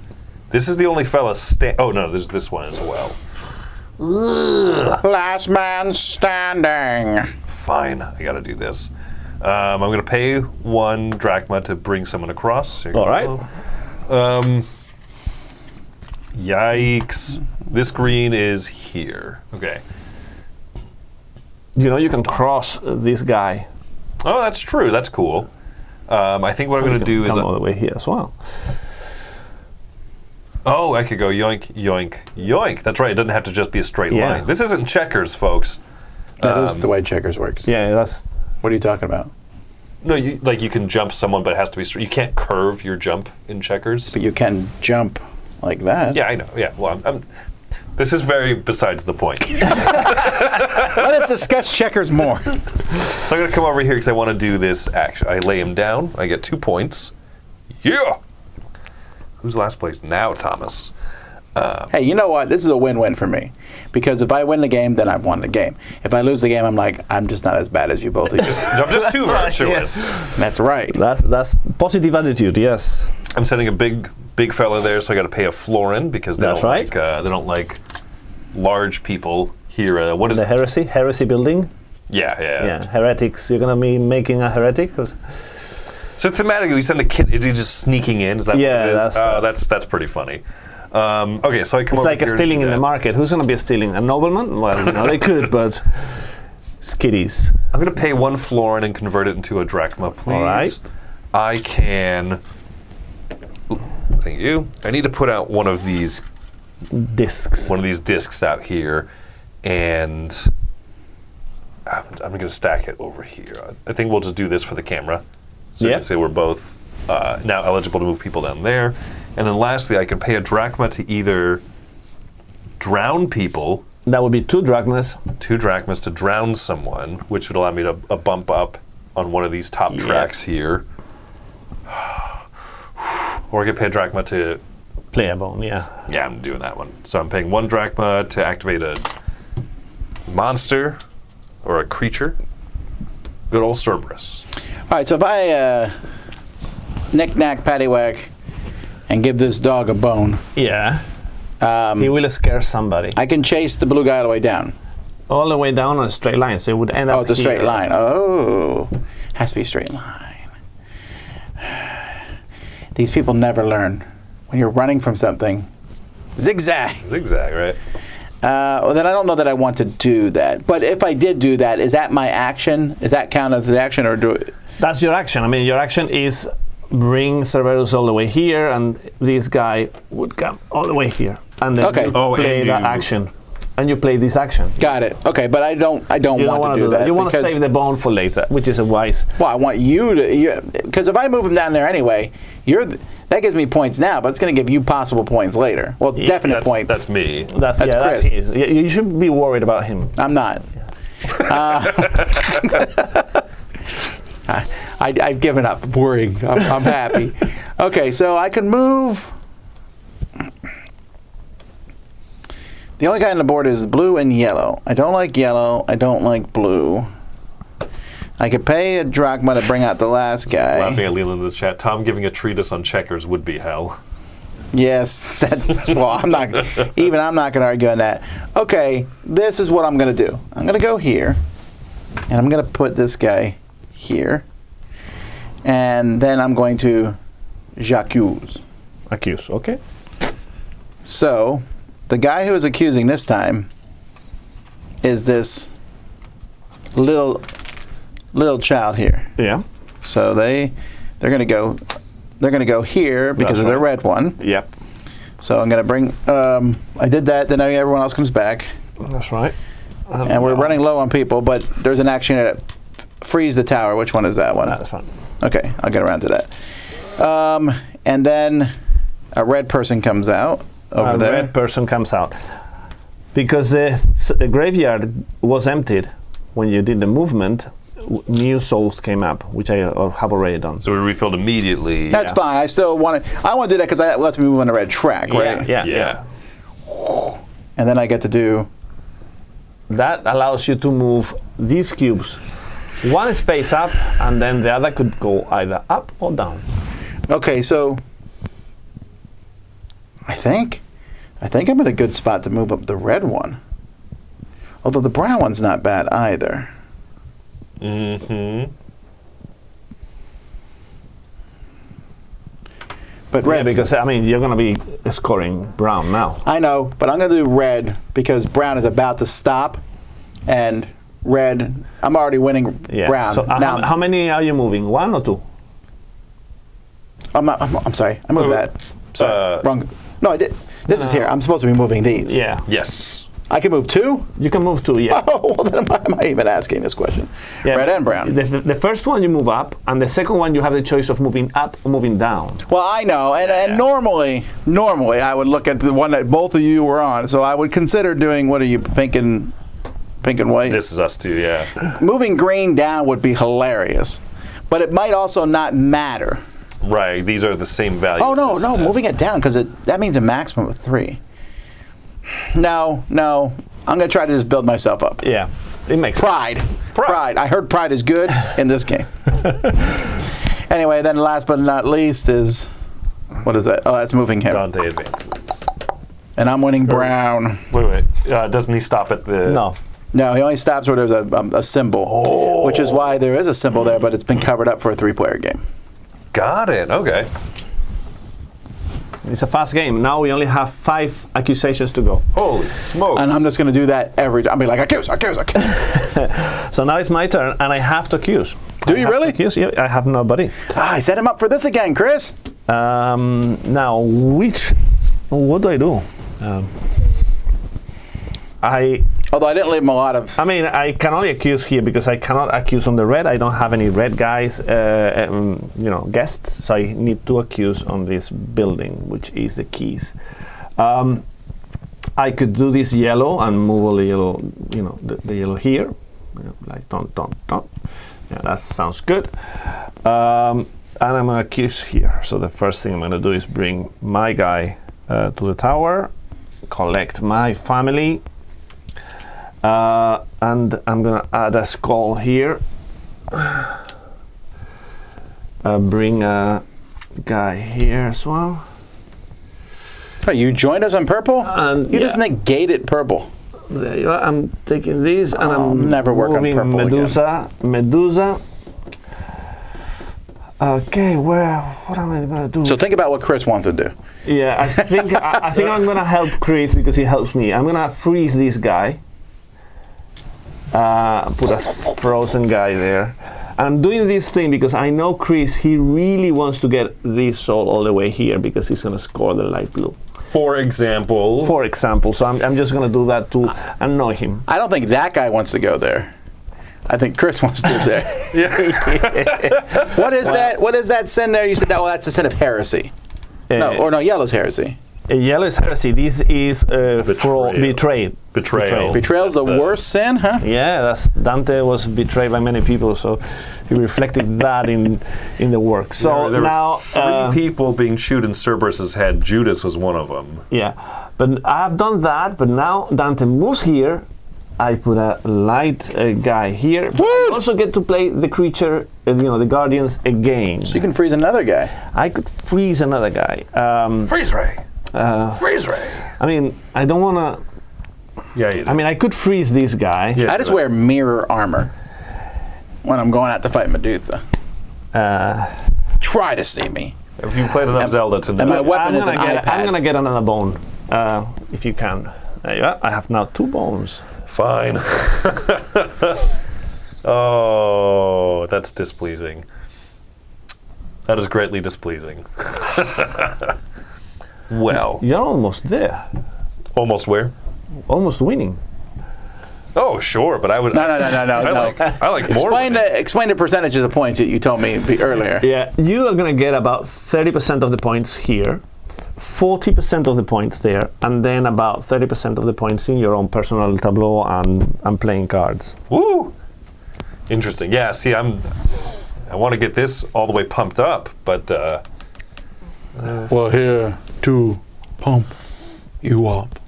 This is the only fella oh no, there's this one as well. Last man standing. Fine, I gotta do this. I'm gonna pay 1 drachma to bring someone across. Here you All right. go. Yikes. This green is here. Okay. You know, you can cross this guy. Oh, that's true. That's cool. I think what I'm going to do is... come all the way here as well. Oh, I could go yoink, yoink, yoink. That's right. It doesn't have to just be a straight Yeah. line. This isn't checkers, folks. That is the way checkers works. Yeah, that's. What are you talking about? No, you can jump someone, but it has to be straight. You can't curve your jump in checkers. But you can jump like that. Yeah, I know. Yeah, well, this is very besides the point. Let us discuss checkers more. So I'm going to come over here because I want to do this action. I lay him down. I get 2 points. Yeah! Who's last place? Now, Thomas. Hey, you know what? This is a win-win for me. Because if I win the game, then I've won the game. If I lose the game, I'm like, I'm just not as bad as you both. I'm just too virtuous. That's right. That's positive attitude. Yes. I'm sending a big fella there, so I got to pay a florin because they don't like large people here. What is the heresy building? Yeah. Heretics. You're gonna be making a heretic. So thematically, we send a kid. Is he just sneaking in? Is that what it is? That's pretty funny. Okay, so I come it's over like a here stealing in the market. Who's gonna be stealing? A nobleman? Well, no, they could, but skitties. I'm gonna pay 1 florin and convert it into a drachma, please. All right. I can. Thank you. I need to put out one of these discs. One of these discs out here, and I'm going to stack it over here. I think we'll just do this for the camera. So you can say we're both now eligible to move people down there. And then lastly, I can pay a drachma to either drown people. That would be 2 drachmas. 2 drachmas to drown someone, which would allow me to bump up on one of these top tracks here. Or I could pay a drachma to play a bone, yeah. Yeah, I'm doing that one. So I'm paying 1 drachma to activate a monster or a creature. Good old Cerberus. All right, so if I knick-knack, paddywhack, and give this dog a bone. Yeah. He will scare somebody. I can chase the blue guy all the way down. All the way down on a straight line, so it would end up. Oh, it's a straight line. Oh, has to be a straight line. These people never learn. When you're running from something, zigzag. Zigzag, right? Well, then I don't know that I want to do that. But if I did do that, is that my action? Is that count as the action, or do it? That's your action. I mean, your action is bring Cerberus all the way here, and this guy would come all the way here, and then you play that action, and you play this action. Got it. Okay, but I don't want to do that. You want to save the bone for later, which is a wise. Well, I want you to, because if I move him down there anyway, that gives me points now, but it's going to give you possible points later. Well, definite points. That's me. That's Chris. That's his. You should be worried about him. I'm not. I've given up worrying. I'm happy. Okay, so I can move. The only guy on the board is blue and yellow. I don't like yellow. I don't like blue. I could pay a drachma to bring out the last guy. Laughing at Leland in the chat. Tom giving a treatise on checkers would be hell. Yes, that's well. I'm not going to argue on that. Okay, this is what I'm going to do. I'm going to go here, and I'm going to put this guy here, and then I'm going to j'accuse. Accuse, okay. So, the guy who is accusing this time is this little child here. Yeah. So they're going to go here because of their red one. Yep. So I'm going to bring. I did that. Then everyone else comes back. That's right. And we're running low on people, but there's an action to freeze the tower. Which one is that one? That's fine. Okay, I'll get around to that. And then a red person comes out over there. A red person comes out. Because the graveyard was emptied when you did the movement, new souls came up, which I have already done. So we refilled immediately. That's fine. I still want to. I want to do that because that lets me move on a red track, right? Yeah. And then I get to do. That allows you to move these cubes one space up, and then the other could go either up or down. Okay, so I think I'm in a good spot to move up the red one. Although the brown one's not bad either. Mm-hmm. But red, because I mean you're going to be scoring brown now. I know, but I'm going to do red because brown is about to stop, and red. I'm already winning brown. So now, how many are you moving? 1 or 2? I'm sorry. I moved that. Sorry, wrong. No, I did. This is here. I'm supposed to be moving these. Yeah. Yes. I can move 2? You can move 2, yeah. Oh, well, then why am I even asking this question? Yeah, Red and brown. The first one you move up, and the second one you have the choice of moving up or moving down. Well, I know, and normally I would look at the one that both of you were on, so I would consider doing, what are you, pink and white? This is us too, yeah. Moving green down would be hilarious, but it might also not matter. Right, these are the same value. Oh, no, moving it down, because that means a maximum of 3. No, I'm going to try to just build myself up. Yeah, it makes Pride. I heard pride is good in this game. Anyway, then last but not least is, what is that? Oh, that's moving him. Dante advances. And I'm winning brown. Wait. Doesn't he stop at the... No, he only stops where there's a symbol, which is why there is a symbol there, but it's been covered up for a 3-player game. Got it, okay. It's a fast game. Now we only have 5 accusations to go. Holy smokes. And I'm just going to do that every time. I'll be like, accuse. So now it's my turn, and I have to accuse. Do you really? Accuse? Yeah, I have nobody. I set him up for this again, Chris. Now, what do I do? Although I didn't leave him a lot of... I mean, I can only accuse here because I cannot accuse on the red. I don't have any red guys, guests. So I need to accuse on this building, which is the keys. I could do this yellow and move all the yellow, the yellow here, like don't. Yeah, that sounds good. And I'm gonna accuse here. So the first thing I'm gonna do is bring my guy to the tower, collect my family. And I'm gonna add a skull here. Bring a guy here as well. Oh, you joined us on purple? And you just negated purple. There you are. I'm taking these and I'm never work on moving purple Medusa. Okay, what am I gonna do? So think about what Chris wants to do. Yeah, I think I'm gonna help Chris because he helps me. I'm gonna freeze this guy. Put a frozen guy there. I'm doing this thing because I know Chris, he really wants to get this soul all the way here because he's going to score the light blue. For example. So I'm just going to do that to annoy him. I don't think that guy wants to go there. I think Chris wants to go there. What is that? What is that sin there? You said, that's a sin of heresy. Yellow's heresy. Yellow is heresy. This is betrayal. Betrayal's the worst sin, huh? Yeah, Dante was betrayed by many people, so he reflected that in the work. So there now were 3 people being chewed in Cerberus's head. Judas was one of them. Yeah, but I've done that. But now Dante moves here. I put a light guy here. But I also get to play the creature, the guardians again. So you can freeze another guy. I could freeze another guy. Freeze ray. Freeze ray. I mean, I don't want to. Yeah, you do. I mean, I could freeze this guy. Yeah, I just wear mirror armor when I'm going out to fight Medusa. Try to see me. If you played enough Zelda to know. And my weapon is an iPad. I'm gonna get another bone, if you can. There you are. I have now 2 bones. Fine. Oh, that's displeasing. That is greatly displeasing. Well. You're almost there. Almost where? Almost winning. Oh, sure, but I would... No. I like more. Explain the percentages of points that you told me earlier. Yeah, you are going to get about 30% of the points here, 40% of the points there, and then about 30% of the points in your own personal tableau and playing cards. Woo! Interesting. Yeah, see, I want to get this all the way pumped up, but... We're here to pump you up.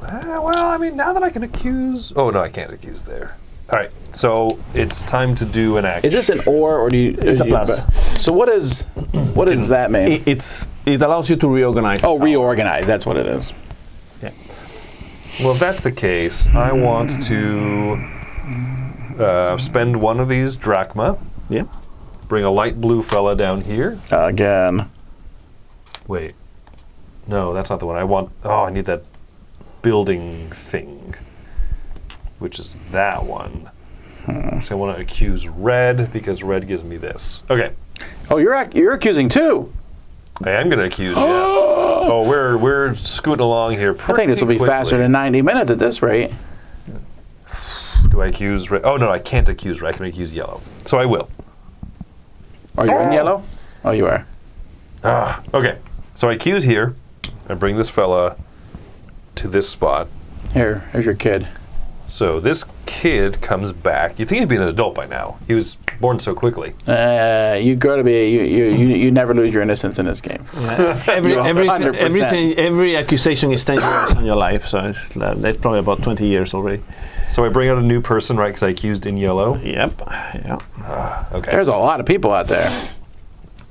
Well, I mean, now that I can accuse... Oh, no, I can't accuse there. All right, so it's time to do an action. Is this an or do you... It's a plus. So what does that mean? It allows you to reorganize. Oh, reorganize, that's what it is. Yeah. Well, if that's the case, I want to spend one of these drachma. Yeah. Bring a light blue fella down here. Again. Wait. No, that's not the one. I need that building thing, which is that one. So I want to accuse red because red gives me this. Okay. Oh, you're accusing too. I am going to accuse, yeah. Oh, we're scooting along here. I think this will be faster than 90 minutes at this rate. Do I accuse red? Oh no, I can't accuse red. I can accuse yellow. So I will. Are you in yellow? Oh, you are. Okay. So I accuse here. I bring this fella to this spot. Here's your kid. So this kid comes back. You'd think he'd be an adult by now. He was born so quickly. You got to be. You never lose your innocence in this game. Yeah. Every accusation is 10 years on your life, so that's probably about 20 years already. So I bring out a new person, right? Because I accused in yellow. Yep. Yeah. Okay. There's a lot of people out there.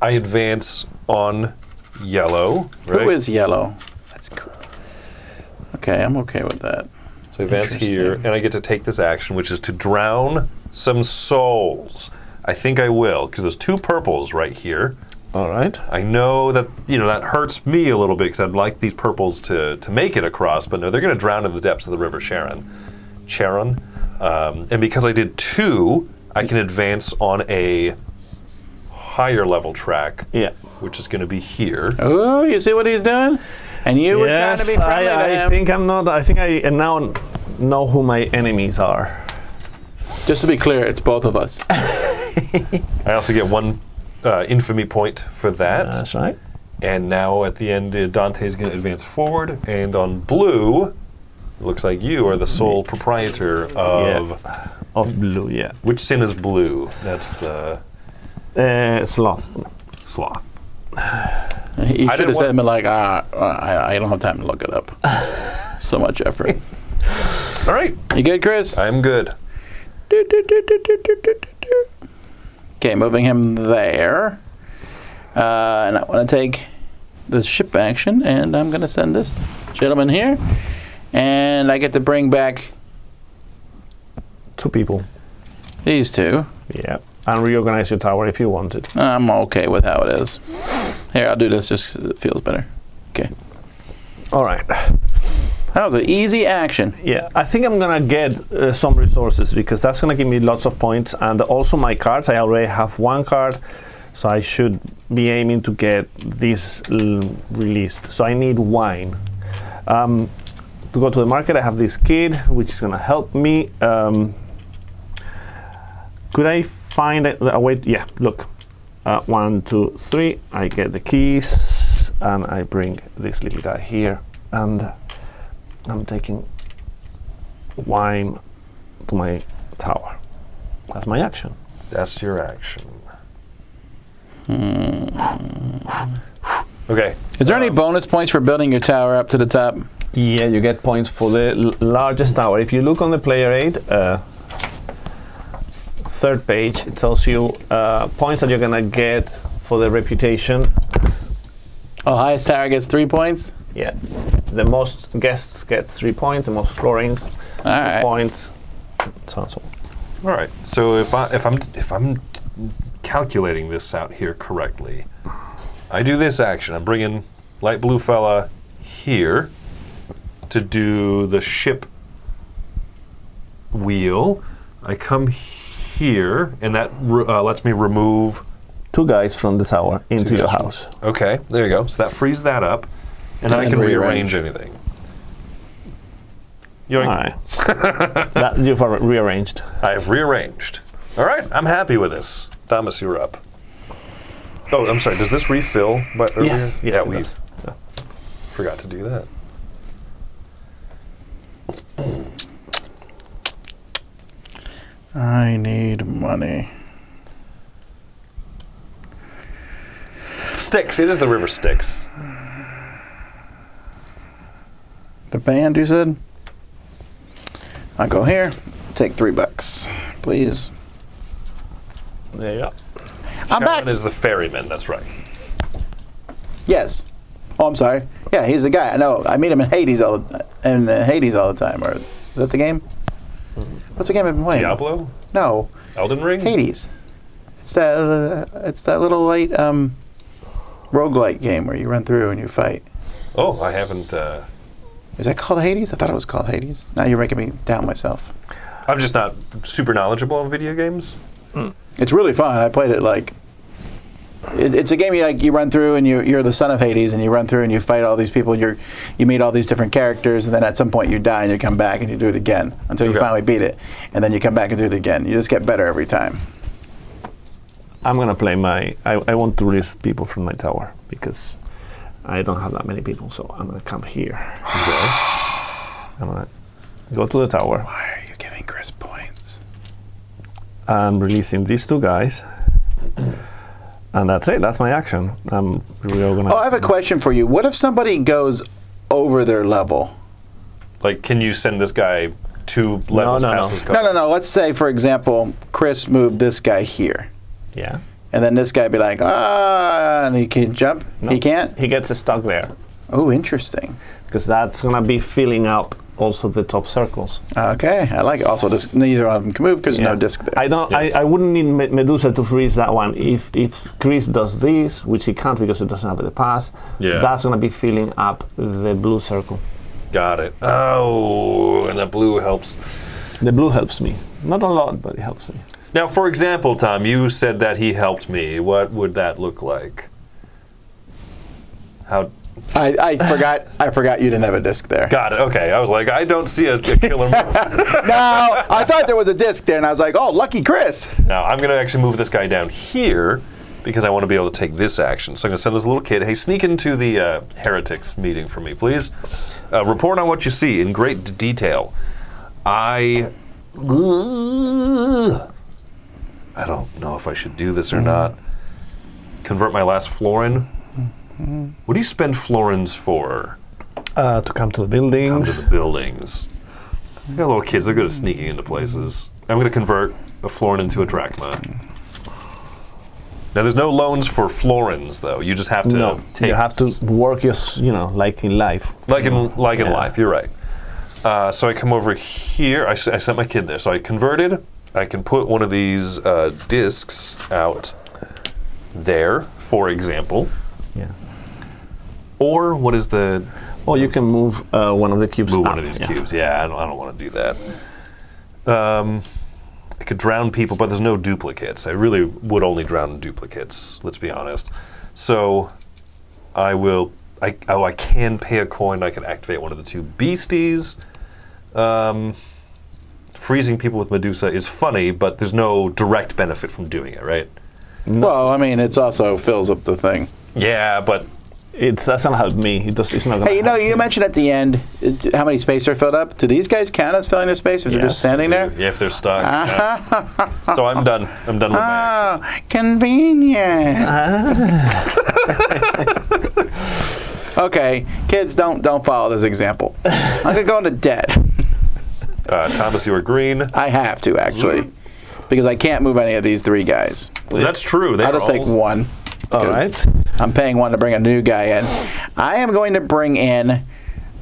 I advance on yellow. Right? Who is yellow? That's cool. Okay, I'm okay with that. So I advance here, and I get to take this action, which is to drown some souls. I think I will, because there's 2 purples right here. All right. I know that that hurts me a little bit, because I'd like these purples to make it across, but no, they're going to drown in the depths of the River Charon. And because I did 2, I can advance on a higher level track, which is going to be here. Oh, you see what he's doing? And you were trying to be friendly to him. I think I now know who my enemies are. Just to be clear, it's both of us. I also get 1 infamy point for that. That's right. And now at the end, Dante's going to advance forward. And on blue, it looks like you are the sole proprietor of... Of blue, yeah. Which sin is blue? That's the... Sloth. Sloth. You should have said to me like, I don't have time to look it up. So much effort. All right. You good, Chris? I'm good. Okay, moving him there. And I want to take the ship action, and I'm going to send this gentleman here. And I get to bring back 2 people. these 2. Yeah. And reorganize your tower if you wanted. I'm okay with how it is. Here, I'll do this just 'cause it feels better. Okay. All right. That was an easy action. Yeah, I think I'm gonna get some resources because that's gonna give me lots of points, and also my cards. I already have 1 card, so I should be aiming to get this released. So I need wine. To go to the market, I have this kid, which is gonna help me. Could I find a way? Yeah, look. 1, 2, 3. I get the keys, and I bring this little guy here, and I'm taking wine to my tower. That's my action. That's your action. Okay. Is there any bonus points for building your tower up to the top? Yeah, you get points for the largest tower. If you look on the player aid, 3rd page, it tells you points that you're gonna get for the reputation. Oh, highest tower gets 3 points? Yeah, the most guests get 3 points, the most florins points, so on. All right. So if I'm calculating this out here correctly, I do this action. I'm bringing light blue fella here to do the ship wheel. I come here, and that lets me remove 2 guys from the tower into your house. Okay, there you go. So that frees that up, and then I can rearrange anything. Yoink. All right. That you've rearranged. I have rearranged. All right, I'm happy with this. Thomas, you're up. Oh, I'm sorry. Does this refill? But earlier? Yes, yeah, it we does. forgot to do that. I need money. Styx. It is the river Styx. The band, you said? I'll go here. Take $3, please. There you go. I'm back. Charon is the ferryman. That's right. Yes. Oh, I'm sorry. Yeah, he's the guy. I know. I meet him in Hades all the time. Or is that the game? What's the game I've been playing? Diablo? No. Elden Ring? Hades. It's that little light roguelike game where you run through and you fight. Oh, I haven't. Is that called Hades? I thought it was called Hades. Now you're making me doubt myself. I'm just not super knowledgeable on video games. It's really fun. I played it like It's a game you run through, and you're the son of Hades, and you run through and you fight all these people. You meet all these different characters, and then at some point you die, and you come back and you do it again until you finally beat it, and then you come back and do it again. You just get better every time. I'm gonna play I want to release people from my tower because I don't have that many people, so I'm gonna come here. Okay. I'm gonna go to the tower. Why are you giving Chris points? I'm releasing these two guys. And that's it. That's my action. I'm reorganizing. Oh, I have a question for you. What if somebody goes over their level? Like, can you send this guy 2 levels past his card? No. Let's say, for example, Chris moved this guy here. Yeah. And then this guy be like, and he can jump? No, he can't? He gets stuck there. Oh, interesting. Because that's going to be filling up also the top circles. Okay, I like it. Also, neither of them can move because there's no disc there. I don't. Yes. I wouldn't need Medusa to freeze that one. If Chris does this, which he can't because he doesn't have the pass, that's going to be filling up the blue circle. Got it. Oh, and that blue helps. The blue helps me. Not a lot, but it helps me. Now, for example, Tom, you said that he helped me. What would that look like? How? I forgot you didn't have a disc there. Got it. Okay. I was like, I don't see a killer move. No, I thought there was a disc there, and I was like, oh, lucky Chris. Now, I'm going to actually move this guy down here because I want to be able to take this action. So I'm going to send this little kid, hey, sneak into the heretics meeting for me, please. Report on what you see in great detail. I don't know if I should do this or not. Convert my last florin. What do you spend florins for? To come to the buildings. Come to the buildings. I got little kids. They're good at sneaking into places. I'm going to convert a florin into a drachma. Now, there's no loans for florins, though. You just have to take. You have to work your, like in life. Like in life. You're right. So I come over here. I sent my kid there. So I converted. I can put one of these discs out there, for example. Yeah. Or what is the? Or you can move one of the cubes. Move one of these cubes. Yeah, I don't want to do that. I could drown people, but there's no duplicates. I really would only drown duplicates. Let's be honest. So I will. I can pay a coin. I can activate one of the 2 beasties. Freezing people with Medusa is funny, but there's no direct benefit from doing it, right? No. Well, I mean, it also fills up the thing. Yeah, but that's not help me. It's not. Hey, you mentioned at the end how many space are filled up. Do these guys count as filling their space if they're just standing there? Yeah, if they're stuck. Yeah. So I'm done. I'm done with my action. Convenient. Okay, kids, don't follow this example. I'm gonna go into debt. Thomas, you are green. I have to actually, because I can't move any of these 3 guys. That's true. I'll just take one. All right. I'm paying 1 to bring a new guy in. I am going to bring in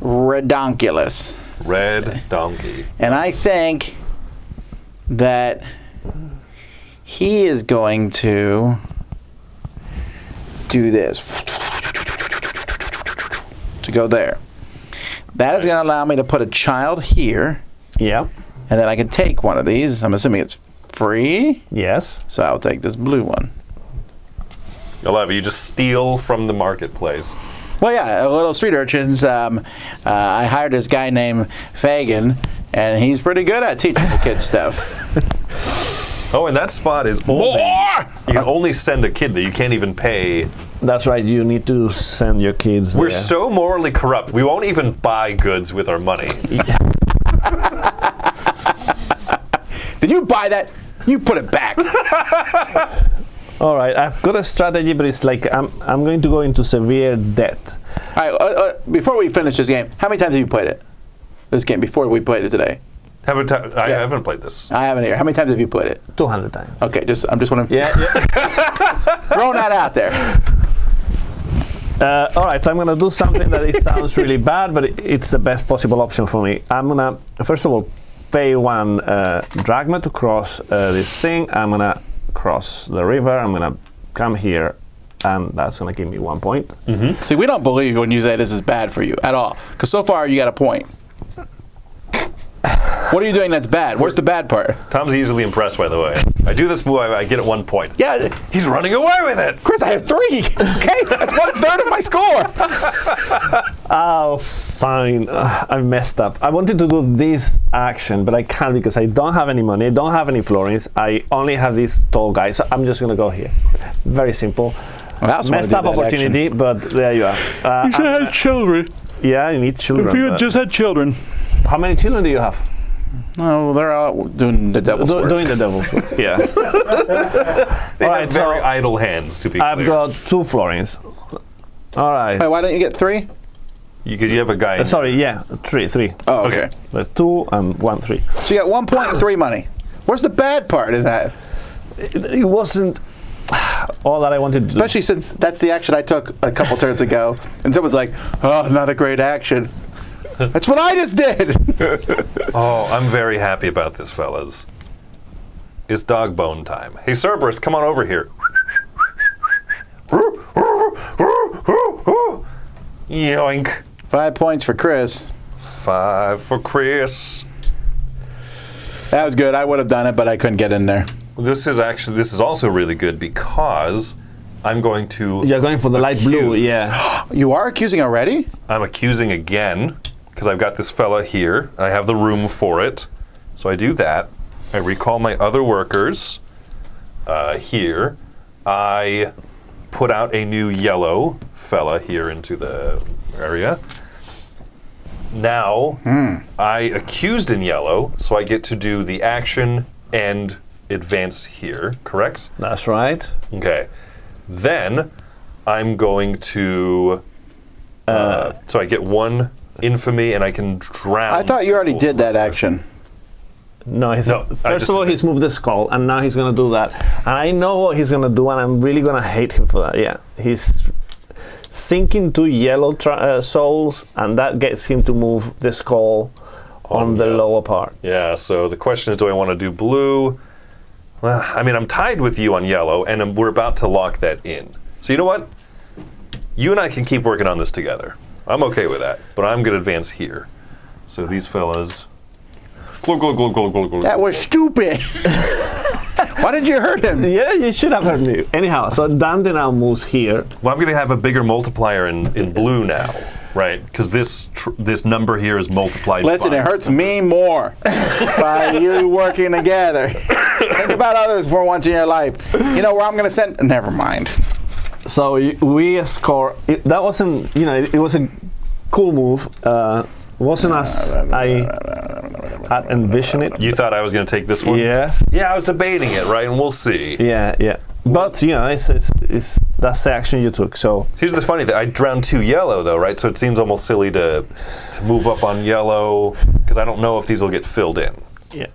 Redonkulus. Red donkey. And I think that he is going to do this. To go there. That is going to allow me to put a child here. Yeah. And then I can take one of these. I'm assuming it's free. Yes. So I'll take this blue one. I love it. You just steal from the marketplace. Well, yeah, little street urchins. I hired this guy named Fagin, and he's pretty good at teaching the kids stuff. Oh, and that spot is only... You can only send a kid there. You can't even pay. That's right. You need to send your kids We're there. so morally corrupt. We won't even buy goods with our money. Did you buy that? You put it back. All right, I've got a strategy, but it's like I'm going to go into severe debt. All right, before we finish this game, how many times have you played it? This game, before we played it today. I haven't played this. I haven't either. How many times have you played it? 200 times. Okay, I'm just wondering. Yeah. Throwing that out there. All right, so I'm going to do something that it sounds really bad, but it's the best possible option for me. I'm going to, first of all, pay 1 drachma to cross this thing. I'm going to cross the river. I'm going to come here, and that's going to give me 1 point. Mm-hmm. See, we don't believe when you say this is bad for you at all, because so far you got a point. What are you doing that's bad? Where's the bad part? Tom's easily impressed, by the way. I do this move, I get it 1 point. Yeah, He's running away with it. Chris, I have 3. Okay, that's 1/3 of my score. Oh, fine. I messed up. I wanted to do this action, but I can't because I don't have any money. I don't have any florins. I only have this tall guy, so I'm just gonna go here. Very simple. Well, I also wanna Messed do up that opportunity, but there you are. You should have had children. Yeah, you need children. If you had just had children. How many children do you have? No, they're out doing the devil's work. Doing the devil's work. Yeah. They All have right, very so idle hands, to be clear. I've got 2 florins. All right. Wait, why don't you get 3? Because you have a guy. Sorry, yeah, 3. Oh, okay. 2 and 1, 3. So you got 1 point and 3 money. Where's the bad part in that? It wasn't all that I wanted to do. Especially since that's the action I took a couple turns ago, and someone's like, "Oh, not a great action." That's what I just did. Oh, I'm very happy about this, fellas. It's dog bone time. Hey, Cerberus, come on over here. Yoink. 5 points for Chris. 5 for Chris. That was good. I would have done it, but I couldn't get in there. This is also really good because I'm going to. You're going for the light blue, accuse. yeah. You are accusing already? I'm accusing again because I've got this fella here. I have the room for it. So I do that. I recall my other workers here. I put out a new yellow fella here into the area. Now, I accused in yellow, so I get to do the action and advance here, correct? That's right. Okay. Then I'm going to. So I get 1 infamy and I can drown. I thought you already did that action. No, I first just of all, he's moved the skull, and now he's going to do that. And I know what he's going to do, and I'm really going to hate him for that. Yeah, he's sinking 2 yellow souls, and that gets him to move the skull on the lower part. Yeah, so the question is, do I want to do blue? Well, I mean, I'm tied with you on yellow, and we're about to lock that in. So you know what? You and I can keep working on this together. I'm okay with that, but I'm going to advance here. So these fellas... That was stupid. Why did you hurt him? Yeah, you should have heard me. Anyhow, so Dante now moves here. Well, I'm going to have a bigger multiplier in blue now, right? Because this number here is multiplied. Listen, it hurts me more by you working together. Think about others for once in your life. You know where I'm going to send? Never mind. So we score. That wasn't, it was a cool move. Wasn't as I had envisioned it. You thought I was going to take this one? Yes. Yeah, I was debating it, right? And we'll see. Yeah. But it's that's the action you took. So Here's the funny thing. I drowned 2 yellow, though, right? So it seems almost silly to move up on yellow because I don't know if these will get filled in. yeah.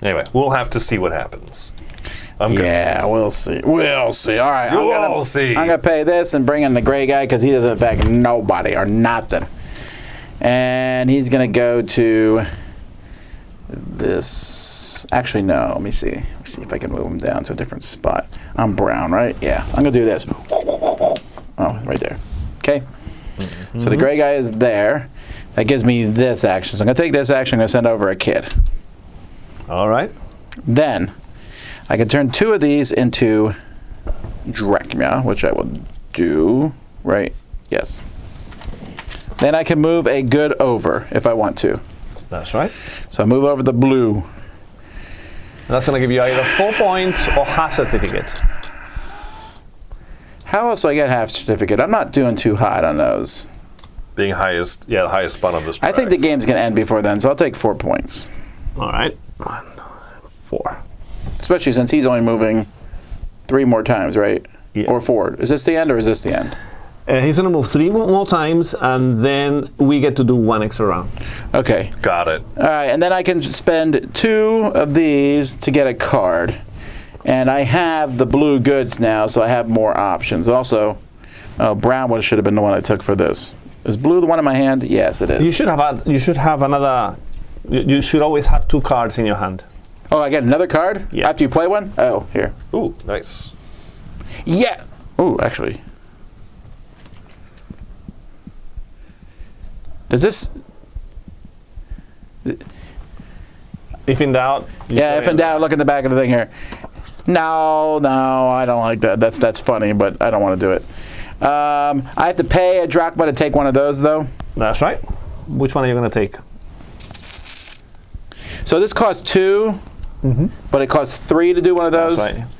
Anyway, we'll have to see what happens. Yeah, we'll see. We'll see. All right. We'll see. I'm going to pay this and bring in the gray guy because he doesn't affect nobody or nothing. And he's going to go to this. Actually, no. Let me see. Let me see if I can move him down to a different spot. I'm brown, right? Yeah. I'm going to do this. Oh, right there. Okay. Mm-hmm. So the gray guy is there. That gives me this action. So I'm going to take this action. I'm going to send over a kid. All right. Then I can turn 2 of these into Drachma, which I will do. Right? Yes. Then I can move a good over if I want to. That's right. So I move over the blue. That's going to give you either 4 points or half certificate. How else do I get half certificate? I'm not doing too hot on those. Being highest, the highest spot on this track. I think the game's going to end before then, so I'll take 4 points. All right. 1, 4. Especially since he's only moving 3 more times, right? Yeah. Or 4. Is this the end or is this the end? He's going to move 3 more times, and then we get to do 1 extra round. Okay. Got it. All right, and then I can spend 2 of these to get a card. And I have the blue goods now, so I have more options. Also, brown should have been the one I took for this. Is blue the one in my hand? Yes, it is. You should have another. You should always have 2 cards in your hand. Oh, I get another card? Yeah. After you play one? Oh, here. Ooh, nice. Yeah. Ooh, actually. Does this... If in doubt. Yeah, if in doubt, look at the back of the thing here. No, I don't like that. That's funny, but I don't want to do it. I have to pay a drachma to take one of those, though. That's right. Which one are you going to take? So this costs 2, but it costs 3 to do one of those. That's right.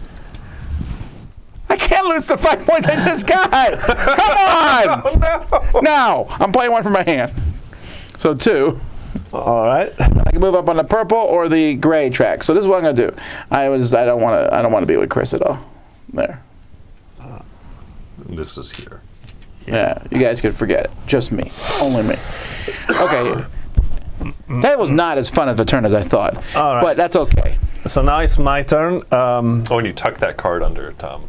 I can't lose the 5 points I just got. Come on! No, I'm playing one from my hand. So 2. All right. I can move up on the purple or the gray track. So this is what I'm gonna do. I don't want to be with Chris at all. There. This is here. Yeah, you guys can forget it. Just me. Only me. Okay. That was not as fun of a turn as I thought. All right. But that's okay. So now it's my turn. Oh, and you tuck that card under, Tom.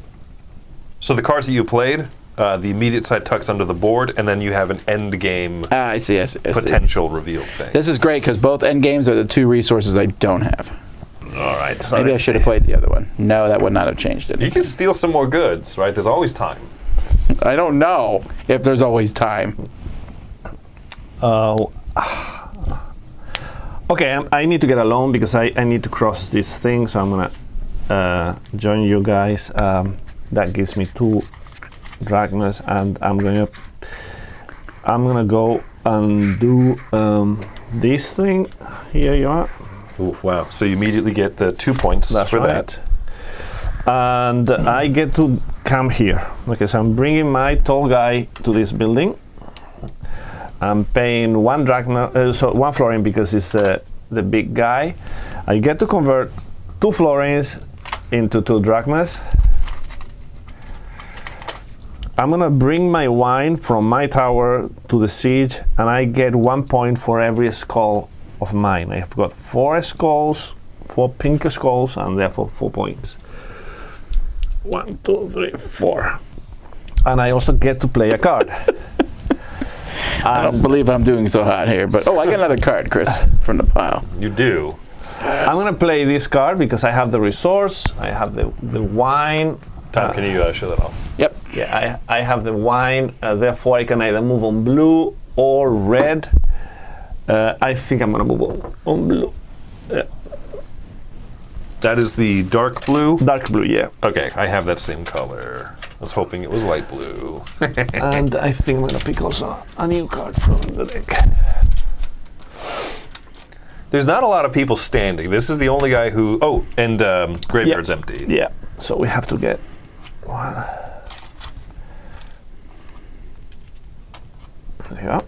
So the cards that you played, the immediate side tucks under the board, and then you have an end game I see. potential reveal thing. This is great because both end games are the 2 resources I don't have. All right. So Maybe I should have played the other one. No, that would not have changed it. You can steal some more goods, right? There's always time. I don't know if there's always time. Okay, I need to get a loan because I need to cross this thing, so I'm gonna join you guys. That gives me 2 drachmas, and I'm gonna go and do this thing. Here you are. Ooh, wow. So you immediately get the 2 points for that. And I get to come here. Okay, so I'm bringing my tall guy to this building. I'm paying 1 drachma, so 1 florin because it's the big guy. I get to convert 2 florins into 2 drachmas. I'm gonna bring my wine from my tower to the siege, and I get 1 point for every skull of mine. I've got 4 skulls, 4 pink skulls, and therefore 4 points. 1, 2, 3, 4. And I also get to play a card. I don't believe I'm doing so hot here, but I got another card, Chris, from the pile. You do. I'm gonna play this card because I have the resource, I have the wine. Tom, can you show that off? Yep. Yeah, I have the wine, therefore I can either move on blue or red. I think I'm gonna move on blue. That is the dark blue? Dark blue, yeah. Okay, I have that same color. I was hoping it was light blue. And I think I'm gonna pick also a new card from the deck. There's not a lot of people standing. This is the only guy who... Oh, and graveyard's empty. Yeah, so we have to get 1. Yeah.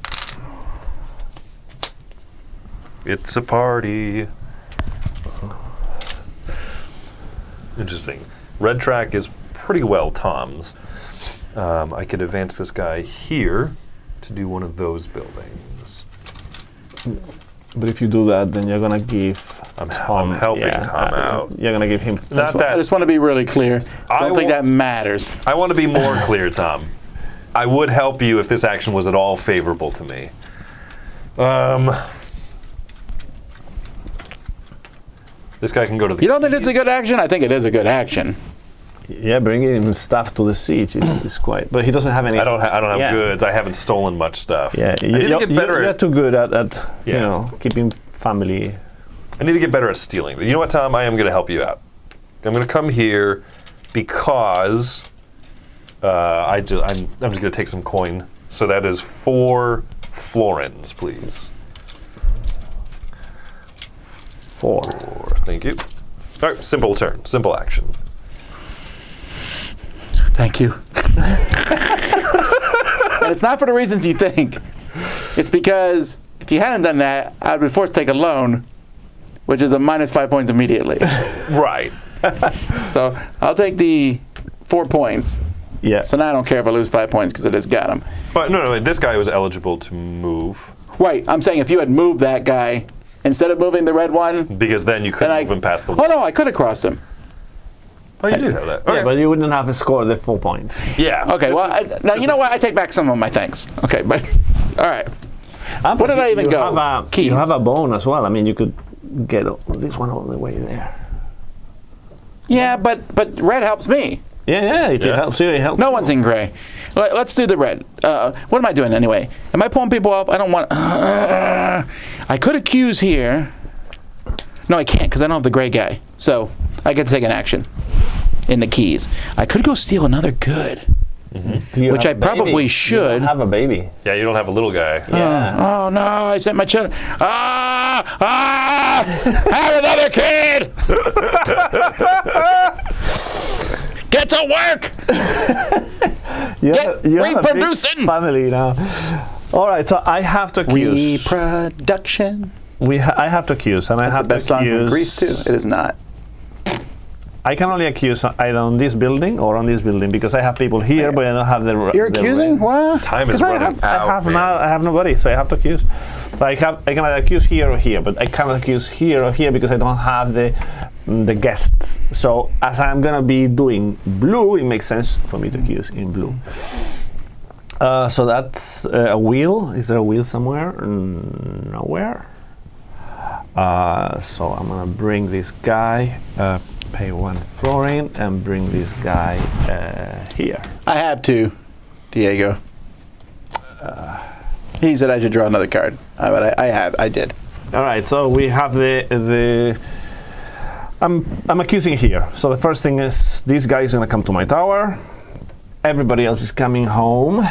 It's a party. Interesting. Red track is pretty well Tom's. I could advance this guy here to do one of those buildings. But if you do that, then you're gonna give I'm helping Tom out. You're gonna give him. Not that. I just want to be really clear. I don't think that matters. I want to be more clear, Tom. I would help you if this action was at all favorable to me. This guy can go to the... You don't think it's a good action? I think it is a good action. Yeah, bringing him stuff to the siege is quite. But he doesn't have any. I don't have goods. I haven't stolen much stuff. Yeah, I need to get better. You're too good at keeping family. I need to get better at stealing. You know what, Tom? I am going to help you out. I'm going to come here because I'm just going to take some coin. So that is 4 florins, please. 4. Thank you. All right, simple turn, simple action. Thank you. And it's not for the reasons you think. It's because if you hadn't done that, I'd be forced to take a loan, which is a minus 5 points immediately. Right. So I'll take the 4 points. Yeah. So now I don't care if I lose 5 points because I just got him. But no, this guy was eligible to move. Right. I'm saying if you had moved that guy instead of moving the red one, because then you couldn't move him past the wall. Oh no, I could have crossed him. Oh, you do have that. Yeah, right. but you wouldn't have scored the 4 points. Yeah. Okay. Well, now you know what? I take back some of my thanks. Okay, but all right. What did I even go? You have a bone as well. I mean, you could get this one all the way there. Yeah, but red helps me. Yeah. If it helps you, it helps. No one's in gray. Let's do the red. What am I doing anyway? Am I pulling people up? I don't want. I could accuse here. No, I can't because I don't have the gray guy. So I get to take an action in the keys. I could go steal another good, which I probably should. You don't have a baby. Yeah, you don't have a little guy. Yeah. Oh no! I sent my child. Have another kid. Get to work. Get You have a big reproducing. family now. All right, so I have to accuse. Reproduction. I have to accuse, and That's I have the best to song accuse. from Greece too. It is not. I can only accuse either on this building or on this building because I have people here, but I don't have the. You're accusing? What? Time is 'Cause running out. man. I have nobody, so I have to accuse. But I can either accuse here or here, but I cannot accuse here or here because I don't have the guests. So as I'm gonna be doing blue, it makes sense for me to accuse in blue. So that's a wheel. Is there a wheel somewhere? Nowhere. So I'm gonna bring this guy, pay 1 florin, and bring this guy here. I have to, Diego. He said I should draw another card, but I did. All right, so we have the. I'm accusing here. So the first thing is this guy is gonna come to my tower. Everybody else is coming home.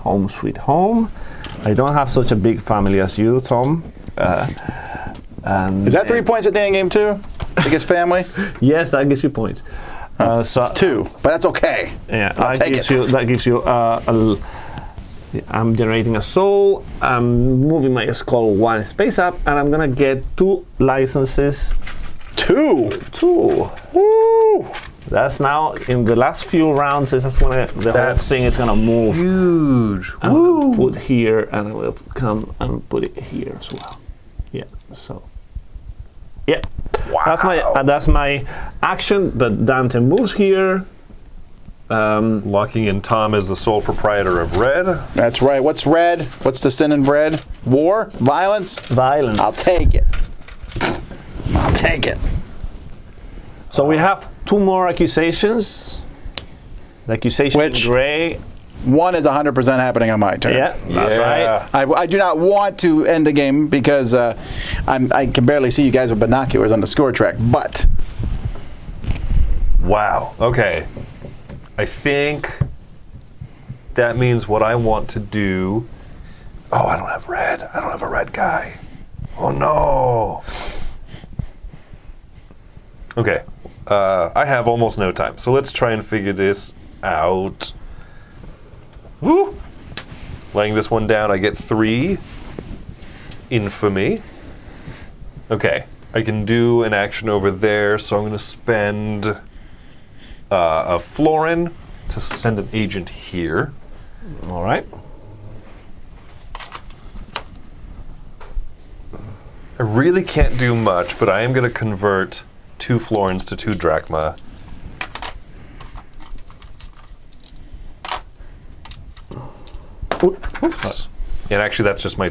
Home sweet home. I don't have such a big family as you, Tom. And Is that 3 points at the end game too? Biggest family? yes, that gives you points. So It's 2, but that's okay. yeah, I'll take gives it. you. That gives you. I'm generating a soul. I'm moving my skull 1 space up, and I'm gonna get 2 licenses. 2. 2. Woo! That's now in the last few rounds. That's when the whole That's thing is gonna move. Huge. I'm gonna put here, and I will come and put it here as well. Yeah. So. Yeah. Wow. That's my action. But Dante moves here. Locking in Tom as the sole proprietor of red. That's right. What's red? What's the sin in red? War? Violence? Violence. I'll take it. I'll take it. So we have 2 more accusations. The accusation Which? in gray. 1 is 100% happening on my turn. Yeah, that's Yeah. right. I do not want to end the game because I can barely see you guys with binoculars on the score track, but Wow. Okay. I think that means what I want to do. Oh, I don't have red. I don't have a red guy. Oh no. Okay. I have almost no time, so let's try and figure this out. Woo! Laying this one down, I get 3 infamy. Okay, I can do an action over there, so I'm going to spend a florin to send an agent here. All right. I really can't do much, but I am going to convert 2 florins to 2 drachma. Oops. And actually, that's just my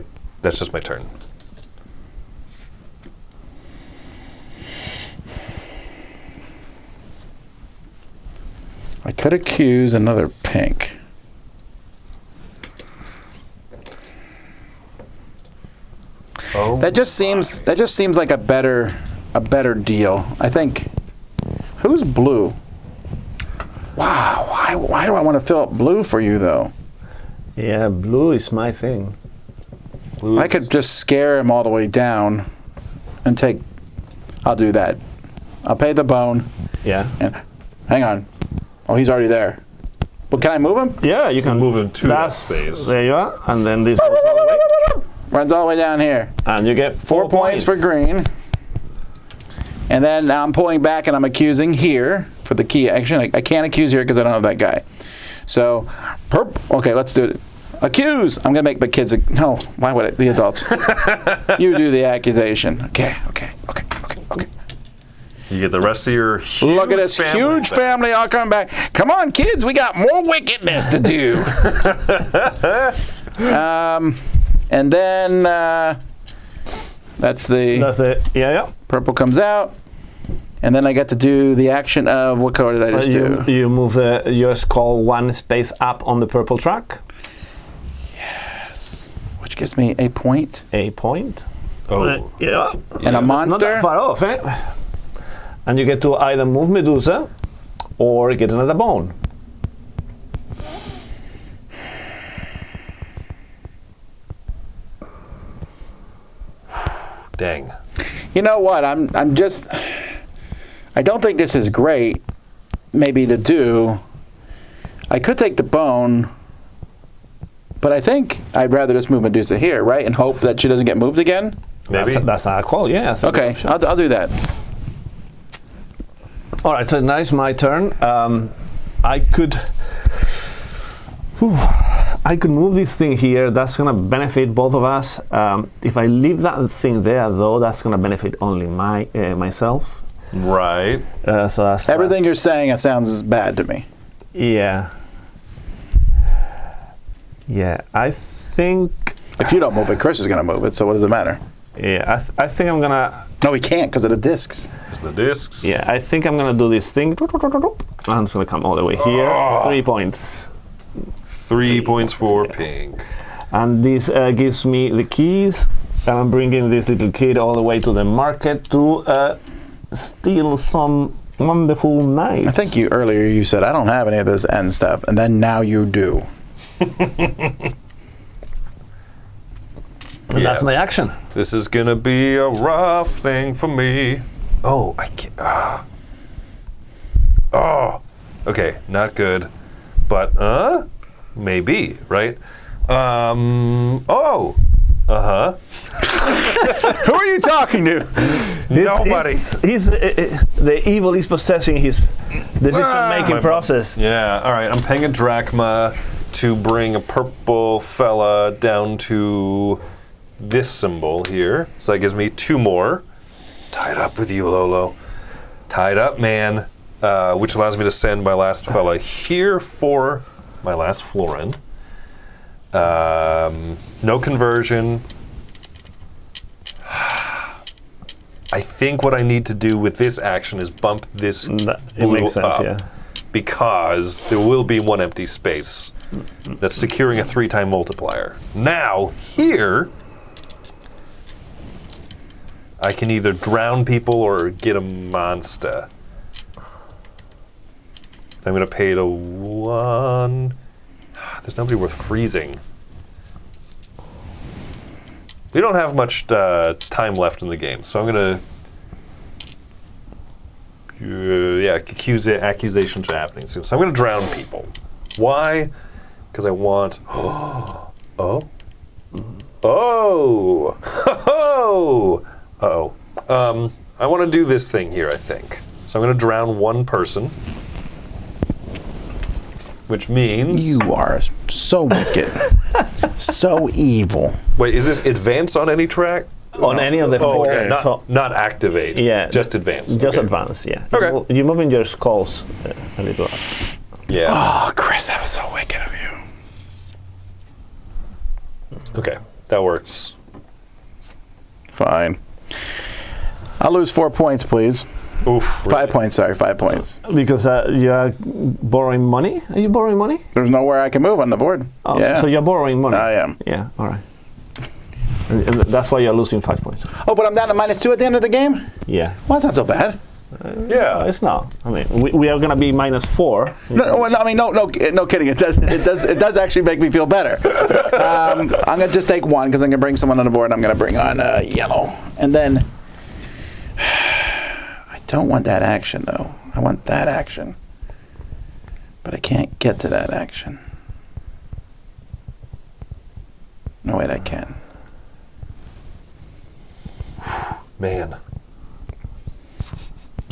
turn. I could accuse another pink. Oh, That just seems like a better deal. I think. Who's blue? Wow. Why do I want to fill up blue for you though? Yeah, blue is my thing. I could just scare him all the way down and take. I'll do that. I'll pay the bone. Yeah. And hang on. Oh, he's already there. Well, can I move him? Yeah, you can move him to that that's- space. There you are, and then this goes all the way, Runs all the way down here. and you get 4 points for green. And then now I'm pulling back and I'm accusing here for the key action. I can't accuse here because I don't have that guy. So, okay, let's do it. Accuse. I'm gonna make the kids. No, why would the adults? You do the accusation. Okay. You get the rest of your huge Look at this family huge back. family all coming back. Come on, kids, we got more wickedness to do. And then that's it. Yeah. purple comes out, and then I get to do the action of what color did I just do? You move your skull 1 space up on the purple track. Yes, which gives me a point. A point. Oh. Yeah. And a Not monster? that far off, eh? And you get to either move Medusa or get another bone. Dang. You know what? I'm just. I don't think this is great. Maybe to do. I could take the bone, but I think I'd rather just move Medusa here, right, and hope that she doesn't get moved again. Maybe. That's a call, yeah. That's a good Okay, option. I'll do that. All right, so now it's my turn. I could move this thing here. That's gonna benefit both of us. If I leave that thing there, though, that's gonna benefit only myself. Right. So that's Everything you're saying, it sounds bad to me. Yeah. Yeah, I think. If you don't move it, Chris is going to move it, so what does it matter? Yeah, I think I'm gonna. No, he can't because of the discs. There's the discs. Yeah, I think I'm gonna do this thing. And it's gonna come all the way here. 3 points. 3 points for pink. And this gives me the keys. And I'm bringing this little kid all the way to the market to steal some wonderful knives. I think earlier you said, I don't have any of this end stuff, and then now you do. And that's my action. This is gonna be a rough thing for me. Oh, I can't. Oh, okay, not good. But maybe, right? Oh, Who are you talking to? nobody. He's the evil is possessing his decision-making process. Yeah. All right. I'm paying a drachma to bring a purple fella down to this symbol here. So that gives me 2 more. Tied up with you, Lolo. Tied up, man. Which allows me to send my last fella here for my last florin. No conversion. I think what I need to do with this action is bump this It blue makes sense, up, yeah. because there will be 1 empty space that's securing a 3-time multiplier. Now, here, I can either drown people or get a monster. I'm going to pay to 1. There's nobody worth freezing. We don't have much time left in the game, so I'm going to... accusations are happening soon. So I'm going to drown people. Why? Because I want... Oh. I want to do this thing here, I think. So I'm going to drown 1 person. Which means... You are so wicked. So evil. Wait, is this advance on any track? On any of the 4. Okay, So- not activate. Yeah. Just advance. Just Okay. advance, yeah. Okay. You're moving your skulls a little up. Yeah. Oh, Chris, that was so wicked of you. Okay, that works. Fine. I'll lose 4 points, please. Oof. 5 points, sorry, 5 points. Because you are borrowing money? Are you borrowing money? There's nowhere I can move on the board. Oh, yeah. so you're borrowing money? I am. Yeah, all right. And that's why you're losing 5 points. Oh, but I'm down to -2 at the end of the game? Yeah. Well, that's not so bad. Yeah. It's not. I mean, we are going to be -4. No kidding. It does actually make me feel better. I'm gonna just take 1 because I'm gonna bring someone on the board. I'm gonna bring on yellow, and then I don't want that action though. I want that action, but I can't get to that action. No, wait, I can. Man.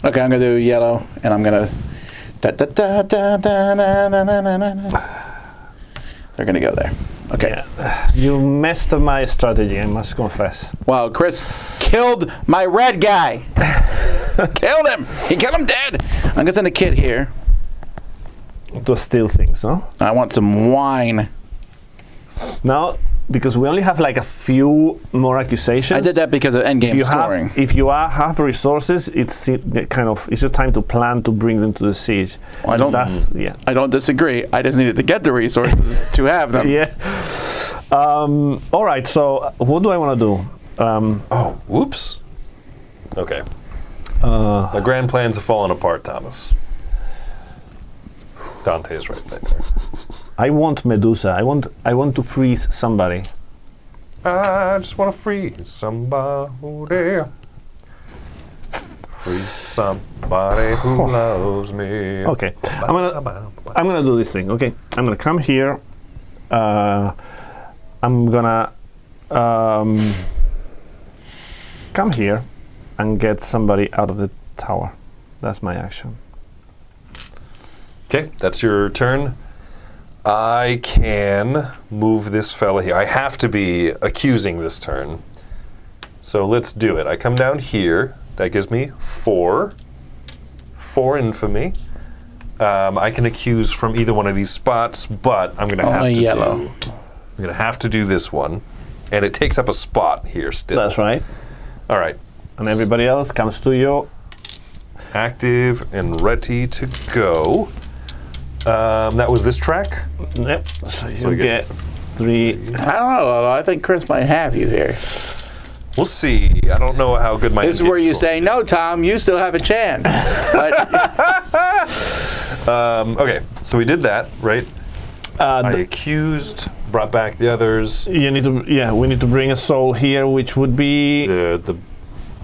Okay, I'm gonna do yellow, and I'm gonna. They're gonna go there. Okay. Yeah. You messed up my strategy, I must confess. Wow, Chris killed my red guy. Killed him. He killed him dead. I'm gonna send a kid here. To steal things, huh? I want some wine. Now, because we only have like a few more accusations. I did that because of endgame scoring. If you have resources, it's your time to plan to bring them to the siege. Well, I don't disagree. I just needed to get the resources to have them. Yeah. All right. So what do I want to do? Oh, whoops. Okay. The grand plans have fallen apart, Thomas. Dante is right there. I want Medusa. I want to freeze somebody. I just want to freeze somebody. Freeze somebody who loves me. Okay, I'm gonna do this thing. Okay, I'm gonna come here. I'm gonna come here and get somebody out of the tower. That's my action. Okay, that's your turn. I can move this fella here. I have to be accusing this turn. So let's do it. I come down here. That gives me 4. 4 infamy. I can accuse from either one of these spots, but I'm gonna have to yellow. I'm gonna have to do this one. And it takes up a spot here still. That's right. All right. And everybody else comes to you. Active and ready to go. That was this track? Yep. So you we get 3. I don't know. I think Chris might have you here. We'll see. I don't know how good my This is where you score say, no, Tom, you still have a chance. But okay, so we did that, right? I accused, brought back the others. You need to. Yeah, we need to bring a soul here, which would be. The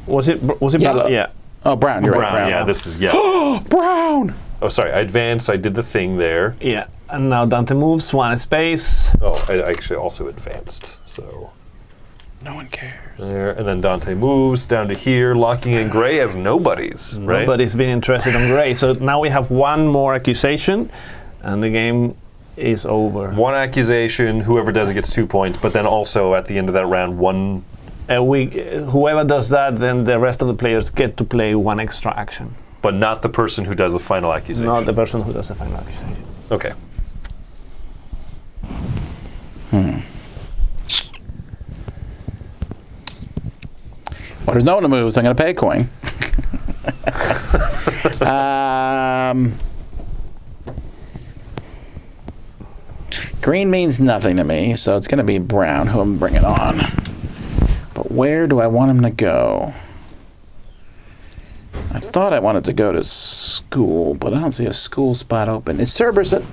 Was it Yellow. brown? Yeah. oh, brown. You're brown, right. Brown. yeah, this is yellow. Brown. Oh, sorry, I advanced, I did the thing there. Yeah. And now Dante moves 1 space. Oh, I actually also advanced, so. No one cares. There, and then Dante moves down to here, locking in gray as nobodies, right? Nobody's been interested in gray. So now we have 1 more accusation, and the game is over. 1 accusation, whoever does it gets 2 points, but then also at the end of that round, 1. Whoever does that, then the rest of the players get to play 1 extra action. But not the person who does the final accusation. Not the person who does the final accusation. Okay. Well, there's no one to move, so I'm going to pay a coin. Green means nothing to me, so it's going to be brown who I'm bringing on. But where do I want him to go? I thought I wanted to go to school, but I don't see a school spot open. Is Cerberus a...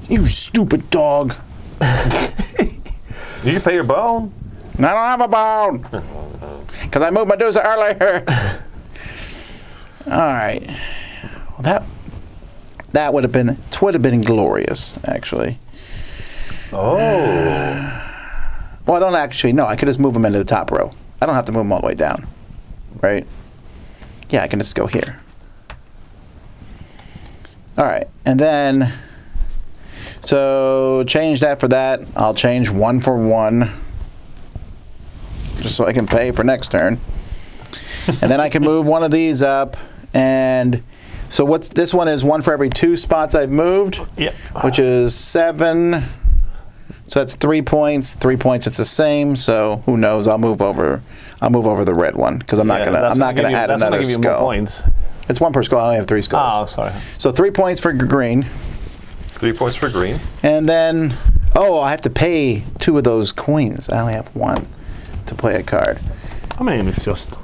You stupid dog. You can pay your bone. I don't have a bone. Because I moved Medusa earlier. All right. Well, that would have been... It would have been glorious, actually. Oh. Well, I don't actually... No, I could just move him into the top row. I don't have to move him all the way down. Right? Yeah, I can just go here. All right, and then, so change that for that. I'll change 1 for 1, just so I can pay for next turn. And then I can move one of these up, and so what's this one is 1 for every 2 spots I've moved, Yep. which is 7. So that's 3 points. 3 points, it's the same. So who knows? I'll move over the red one because I'm not gonna add another give you skull. more points. It's 1 per skull. I only have 3 skulls. Oh, sorry. So 3 points for green, 3 points for green. and then I have to pay 2 of those coins. I only have 1 to play a card. I mean, it's just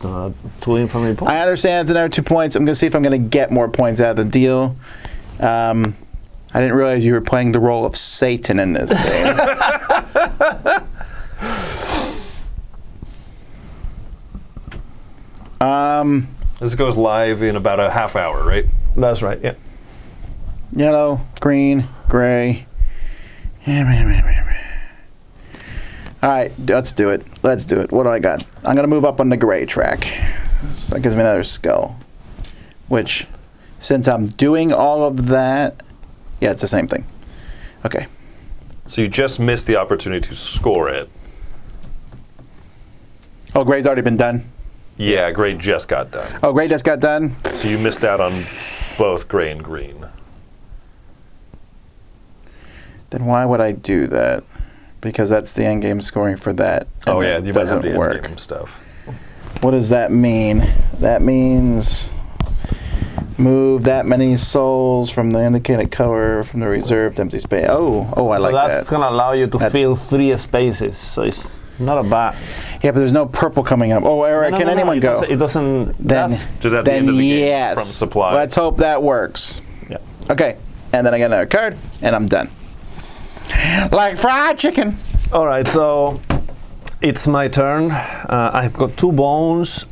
another 2 infamy point. I understand it's another 2 points. I'm gonna see if I'm gonna get more points out of the deal. I didn't realize you were playing the role of Satan in this game. This goes live in about a half hour, right? That's right. Yeah. Yellow, green, gray. All right, let's do it. Let's do it. What do I got? I'm gonna move up on the gray track. So that gives me another skull. Which, since I'm doing all of that, yeah, it's the same thing. Okay. So you just missed the opportunity to score it. Oh, gray's already been done. Yeah, gray just got done. Oh, gray just got done. So you missed out on both gray and green. Then why would I do that? Because that's the end game scoring for that. And Oh yeah, it you might have doesn't the work. end stuff. What does that mean? That means move that many souls from the indicated color from the reserved empty space. Oh, I So like that's that. going to allow you to That's- fill 3 spaces. So it's Not a bad. Yeah, but there's no purple coming up. Oh, Eric, can anyone go? It doesn't. Then, Just at the end of the game yes. from supply. Let's hope that works. Yeah. Okay, and then I get another card, and I'm done. Like fried chicken. All right, so it's my turn. I've got 2 bones.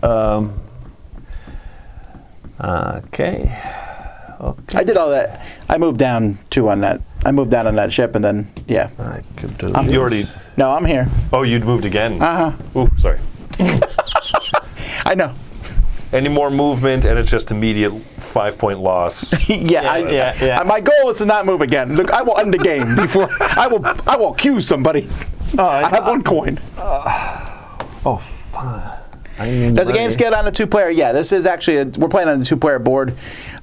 Okay. I did all that. I moved down 2 on that. I moved down on that ship, and then yeah. I could do You already. No, I'm here. Oh, you'd moved again. Uh-huh. Ooh, sorry. I know. Any more movement, and it's just immediate 5-point loss. Yeah. My goal is to not move again. Look, I will end the game before I will accuse somebody. I have 1 coin. Oh, fine. Does the game scale down to 2-player? Yeah, this is actually we're playing on a 2-player board,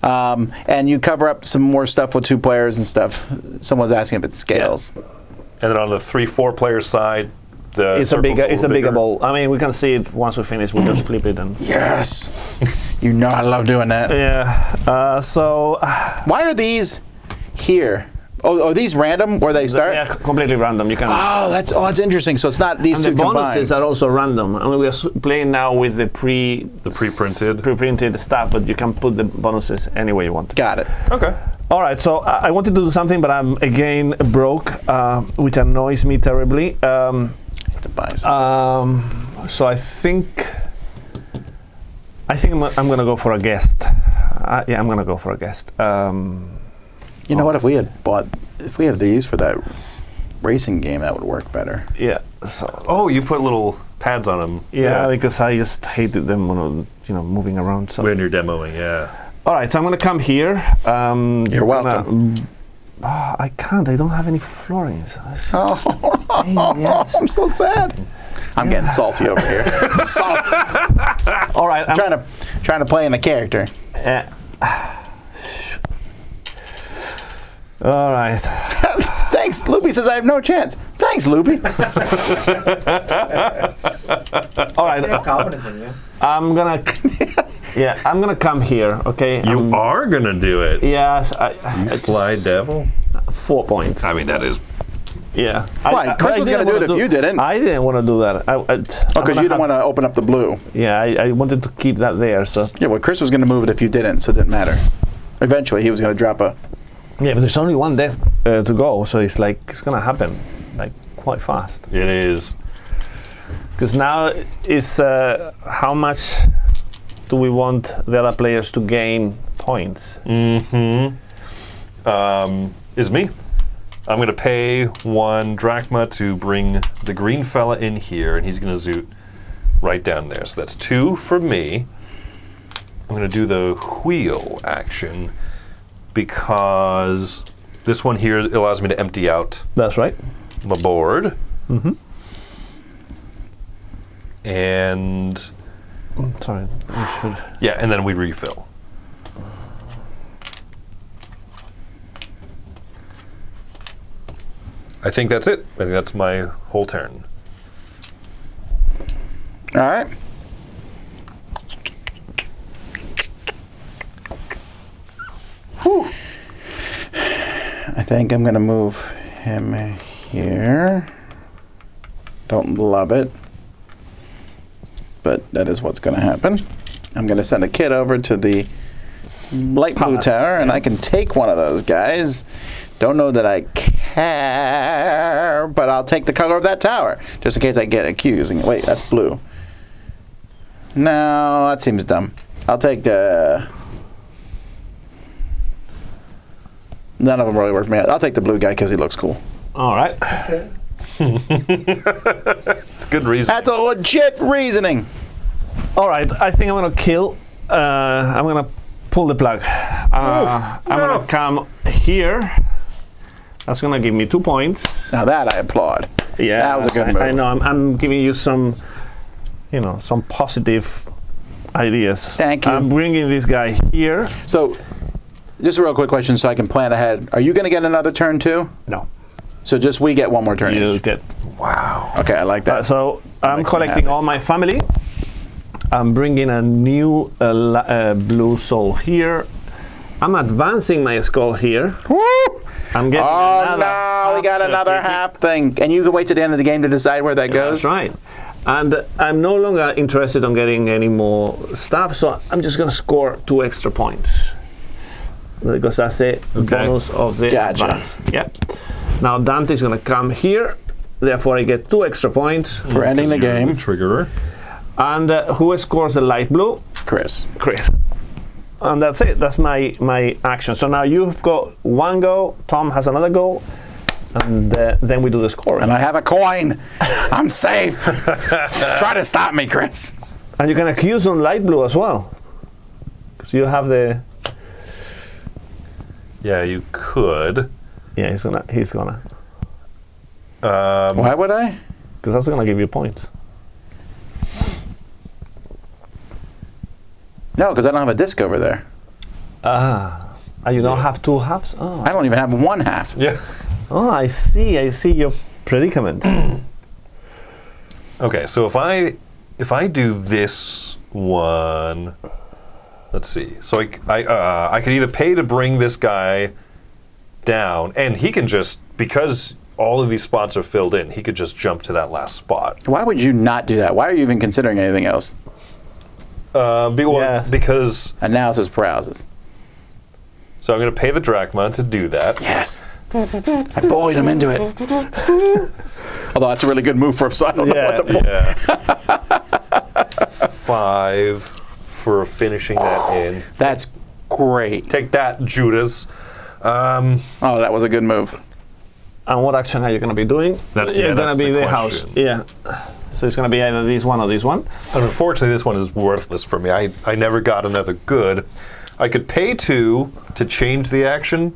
and you cover up some more stuff with 2 players and stuff. Someone's asking if it scales. Yeah. And then on the 3-4 player side, it's a bigger ball. I mean, we can see it once we finish. We'll just flip it and. Yes, you know I love doing that. Yeah. So. Why are these here? Oh, are these random where they start? Yeah, completely random. You can. Oh, that's interesting. So it's not these and two the combined. bonuses are also random. I mean, we are playing now with the pre-printed stuff, but you can put the bonuses any way you want. Got it. Okay. All right. So I wanted to do something, but I'm again broke, which annoys me terribly. So I think I'm gonna go for a guest. Yeah, I'm gonna go for a guest. You know what? If we have these for that racing game, that would work better. Yeah. So. Oh, you put little pads on them. Yeah, because I just hated them when moving around. So. When you're demoing, yeah. All right, so I'm gonna come here. You're welcome. I can't. I don't have any florins. Yes. I'm so sad. I'm getting salty over here. Salty. All right, I'm trying to play in the character. All right. Thanks. Loopy says I have no chance. Thanks, Loopy. All right. I have confidence in you. I'm gonna come here. Okay. You are gonna do it. Yes. You sly devil. 4 points. I mean, that is. Yeah. Why? Chris was gonna do it if you didn't. I didn't want to do that. Because you don't want to open up the blue. Yeah, I wanted to keep that there. So. Yeah, well, Chris was gonna move it if you didn't, so it didn't matter. Eventually, he was gonna drop a. Yeah, but there's only 1 death to go, so it's gonna happen quite fast. It is. Because now it's how much do we want the other players to gain points? Is me. I'm going to pay 1 drachma to bring the green fella in here, and he's going to zoot right down there. So that's 2 for me. I'm going to do the wheel action because this one here allows me to empty out. That's right. My board. And sorry, we should. Yeah, and then we refill. I think that's it. I think that's my whole turn. All right. Whew. I think I'm going to move him here. Don't love it, but that is what's going to happen. I'm going to send a kid over to the light blue tower, and I can take one of those guys. Don't know that I care, but I'll take the color of that tower, just in case I get accused. Wait, that's blue. No, that seems dumb. I'll take the... None of them really work for me. I'll take the blue guy because he looks cool. All right. It's good reason. That's a legit reasoning. All right, I think I'm gonna kill. I'm gonna pull the plug. I'm gonna come here. That's gonna give me 2 points. Now that I applaud. Yeah, that was a good move. I know. I'm giving you some, some positive ideas. Thank you. I'm bringing this guy here. So, just a real quick question, so I can plan ahead. Are you gonna get another turn too? No. So just we get one more turn. You each. get. Wow. Okay, I like that. So I'm collecting all my family. I'm bringing a new blue soul here. I'm advancing my skull here. Woo! I'm getting Oh another no, we got another certificate. half thing. And you can wait to the end of the game to decide where that goes? That's right. And I'm no longer interested in getting any more stuff, so I'm just going to score 2 extra points. Because that's the bonus of the Gotcha. advance. Yeah. Now Dante's going to come here, therefore I get 2 extra points. For ending the You're game, Triggerer. And who scores the light blue? Chris. Chris. And that's it. That's my action. So now you've got 1 go, Tom has another go, and then we do the scoring. And I have a coin. I'm safe. Try to stop me, Chris. And you can accuse on light blue as well. Because you have the... Yeah, you could. Yeah, he's gonna. Why would I? Because that's gonna give you points. No, because I don't have a disc over there. And you don't have 2 halves? Oh. I don't even have 1 half. Yeah. Oh, I see your predicament. Okay, so if I do this one, let's see. So I could either pay to bring this guy down, and he can just, because all of these spots are filled in, he could just jump to that last spot. Why would you not do that? Why are you even considering anything else? Because Analysis paralysis. so I'm going to pay the drachma to do that. Yes. I bullied him into it. Although that's a really good move for him, so I don't know what to Yeah. 5 for finishing that in. That's great. Take that, Judas. Oh, that was a good move. And what action are you gonna be doing? That's gonna be the house. question. Yeah. So it's gonna be either this one or this one. And unfortunately, this one is worthless for me. I never got another good. I could pay 2 to change the action,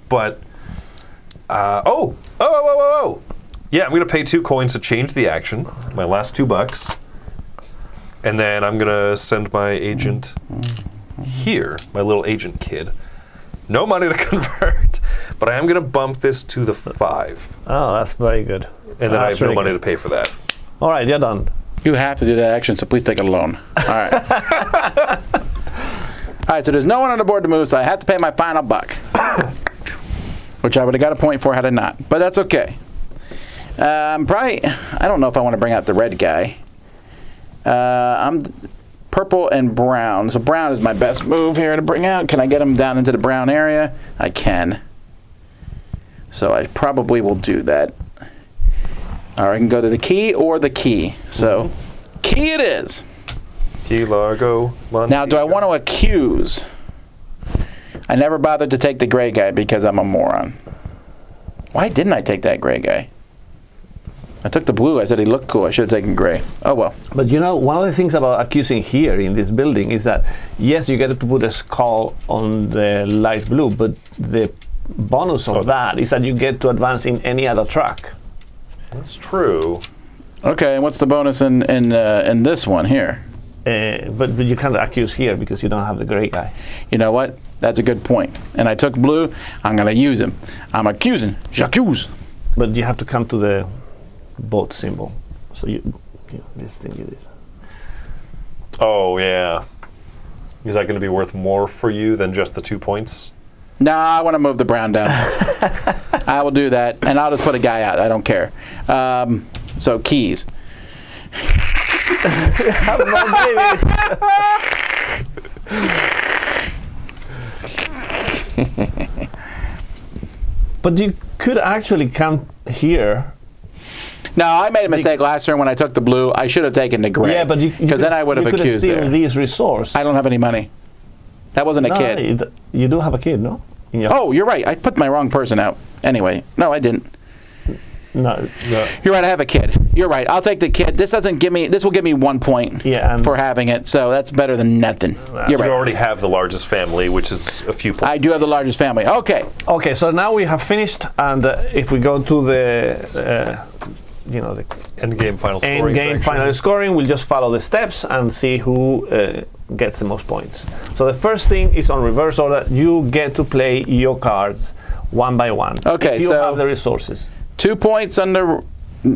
but oh! Yeah, I'm gonna pay 2 coins to change the action. My last $2, and then I'm gonna send my agent here, my little agent kid. No money to convert, but I am gonna bump this to the 5, Oh, that's very good. and then I have no really money good. to pay for that. All right, you're done. You have to do that action, so please take a loan. All right. All right, so there's no one on the board to move, so I have to pay my final buck. Which I would have got a point for had I not, but that's okay. I don't know if I want to bring out the red guy. I'm purple and brown, so brown is my best move here to bring out. Can I get him down into the brown area? I can. So I probably will do that. Or I can go to the key or the key. So key it is. Key Largo. Now, do I want to accuse? I never bothered to take the gray guy because I'm a moron. Why didn't I take that gray guy? I took the blue. I said he looked cool. I should have taken gray. Oh, well. But you know, one of the things about accusing here in this building is that, yes, you get to put a skull on the light blue, but the bonus of that is that you get to advance in any other track. That's true. Okay, and what's the bonus in this one here? But you can't accuse here because you don't have the gray guy. You know what? That's a good point. And I took blue. I'm going to use him. I'm accusing. J'accuse. But you have to come to the boat symbol. So this thing you did. Oh, yeah. Is that going to be worth more for you than just the 2 points? No, I want to move the brown down. I will do that. And I'll just put a guy out. I don't care. So keys. But you could actually come here. No, I made a mistake last turn when I took the blue. I should have taken the gray. Yeah, but because then I would have accused steal there. these resources. I don't have any money. That wasn't a No, kid. you do have a kid, no? In your- Oh, you're right. I put my wrong person out. Anyway, no, I didn't. No. You're right. I have a kid. You're right. I'll take the kid. This doesn't give me. This will give me 1 point Yeah, and- for having it. So that's better than nothing. You're You right. already have the largest family, which is a few points. I do have the largest family. Okay. Okay, so now we have finished, and if we go to the, the End game final end scoring game section. final scoring, we'll just follow the steps and see who gets the most points. So the first thing is on reverse order. You get to play your cards one by one. Okay, if you so- have the resources. 2 points under.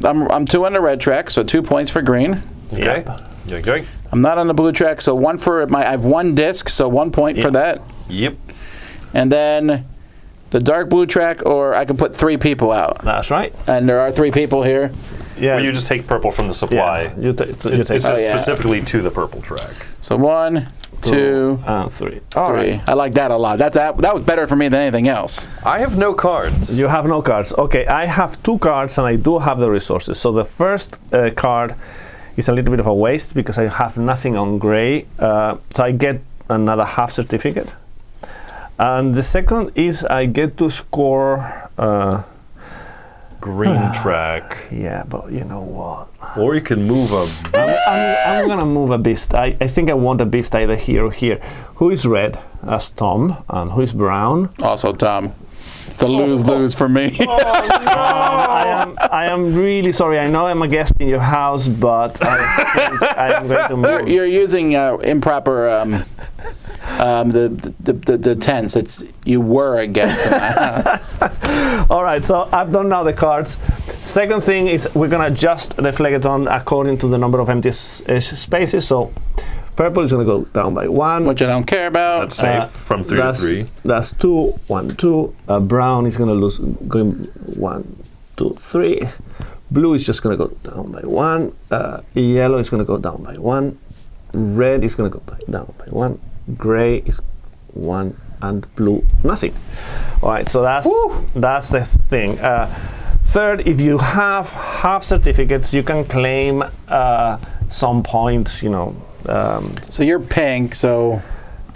I'm 2 on the red track, so 2 points for green. Okay. Yep. Yoink, yoink. I'm not on the blue track, so 1 for my. I have 1 disc, so 1 point for Yep. that. Yep. And then The dark blue track, or I can put 3 people out. That's right. And there are 3 people here. Yeah. Or you just take purple from the supply. Yeah, you take It says yeah. specifically to the purple track. So 1, 2, and 3. All 3. right. I like that a lot. That was better for me than anything else. I have no cards. You have no cards. Okay, I have 2 cards and I do have the resources. So the first card is a little bit of a waste because I have nothing on gray. So I get another half certificate. And the second is I get to score. Green track. Yeah, but you know what? Or you can move a beast. I'm gonna move a beast. I think I want a beast either here or here. Who is red? That's Tom. And who is brown? Also, Tom. It's a lose-lose for me. I am really sorry. I know I'm a guest in your house, but I think I'm going to move. You're using improper the tense. It's you were a guest in my house. All right, so I've done now the cards. Second thing is we're gonna adjust the phlegeton according to the number of empty spaces. So purple is gonna go down by 1. Which I don't care about. That's safe from 3 to 3. That's 2, 1, 2. Brown is gonna lose going 1, 2, 3. Blue is just gonna go down by 1. Yellow is gonna go down by 1. Red is gonna go down by 1. Gray is 1, and blue nothing. All right, so that's the thing. Third, if you have half certificates, you can claim some points. So you're pink, so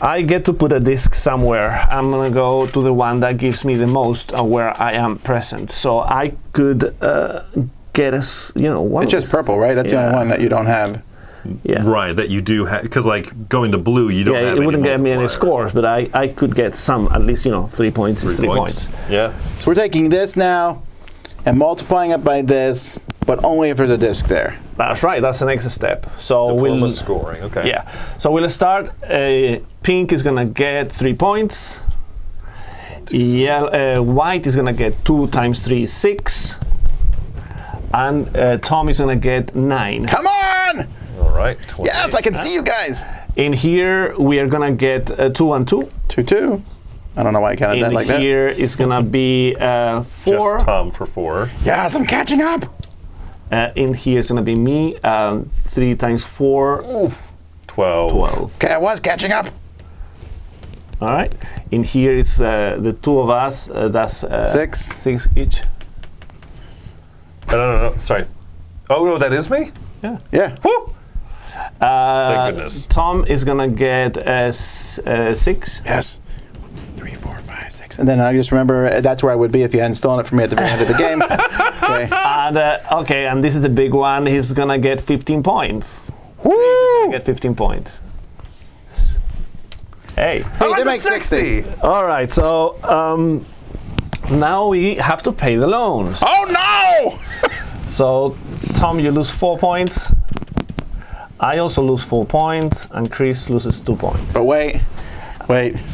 I get to put a disc somewhere. I'm gonna go to the one that gives me the most where I am present. So I could get us, one. it's just purple, right? That's the only one that you don't have. Yeah. Right, that you do have, because like going to blue, you don't have it any wouldn't get me any multiplier. scores, but I could get some, at least 3 points is 3 points. Yeah. So we're taking this now and multiplying it by this, but only if there's a disc there. That's right. That's the next step. So Diploma scoring. Okay. Yeah. So we'll start. Pink is gonna get 3 points. White is gonna get 2 times 3 is 6, and Tom is gonna get 9. Come on! All right. 28. Yes, I can see you guys. In here we are gonna get 2 and 2. 2, 2. I don't know why I counted that like that. In here is gonna be 4. Just Tom for 4. Yes, I'm catching up. In here is gonna be me. 3 times 4. 12. 12. Okay, I was catching up. All right. In here is the 2 of us. That's 6. 6 each. No. Sorry. Oh no, that is me. Yeah. Yeah. Woo! Thank goodness. Tom is gonna get 6. Yes. 3, 4, 5, 6. And then I just remember that's where I would be if you hadn't stolen it from me at the very end of the game. Okay. And and this is the big one. He's gonna get 15 points. Woo! He's gonna get 15 points. Hey. Hey, they make 60. All right. So now we have to pay the loans. Oh no! So Tom, you lose 4 points. I also lose 4 points, and Chris loses 2 points. But wait,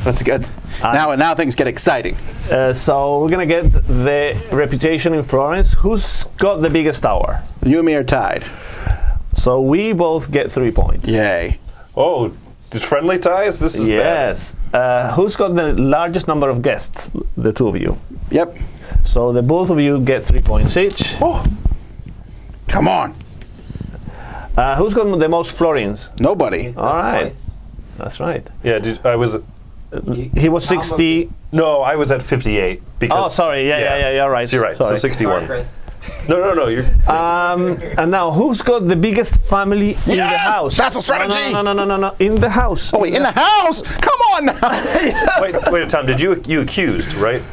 that's good. Now things get exciting. So we're gonna get the reputation in Florence. Who's got the biggest tower? You and me are tied. So we both get 3 points. Yay. Oh, did friendly ties? This is bad. Yes. Who's got the largest number of guests? The 2 of you. Yep. So the both of you get 3 points each. Oh. Come on. Who's got the most florins? Nobody. All right. That's right. Yeah. I was. He was 60. No, I was at 58 because. Oh, sorry. Yeah. You're right. So you're right. Sorry. So 61. Sorry, Chris. No. You're. And now, who's got the biggest family in the house? That's a strategy. No. In the house. Oh wait, in the house? Come on now. wait, Tom. Did you accused, right?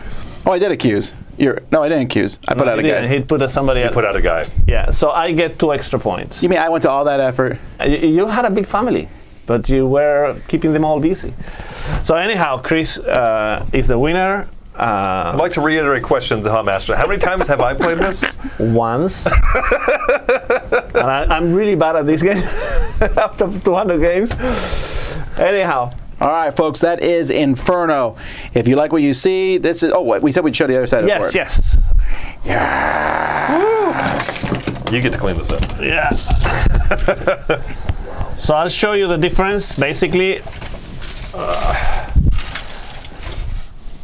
Oh, I did accuse. No, I didn't accuse. I put out a guy. He put somebody else. Put out a guy. Yeah. So I get 2 extra points. You mean I went to all that effort? You had a big family, but you were keeping them all busy. So anyhow, Chris is the winner. I'd like to reiterate a question to the Hot Master. How many times have I played this? Once. And I'm really bad at this game after 200 games. Anyhow. All right, folks, that is Inferno. If you like what you see, this is. Oh, what we said we'd show the other side of the board. Yes. Yes. You get to clean this up. Yeah. So I'll show you the difference. Basically,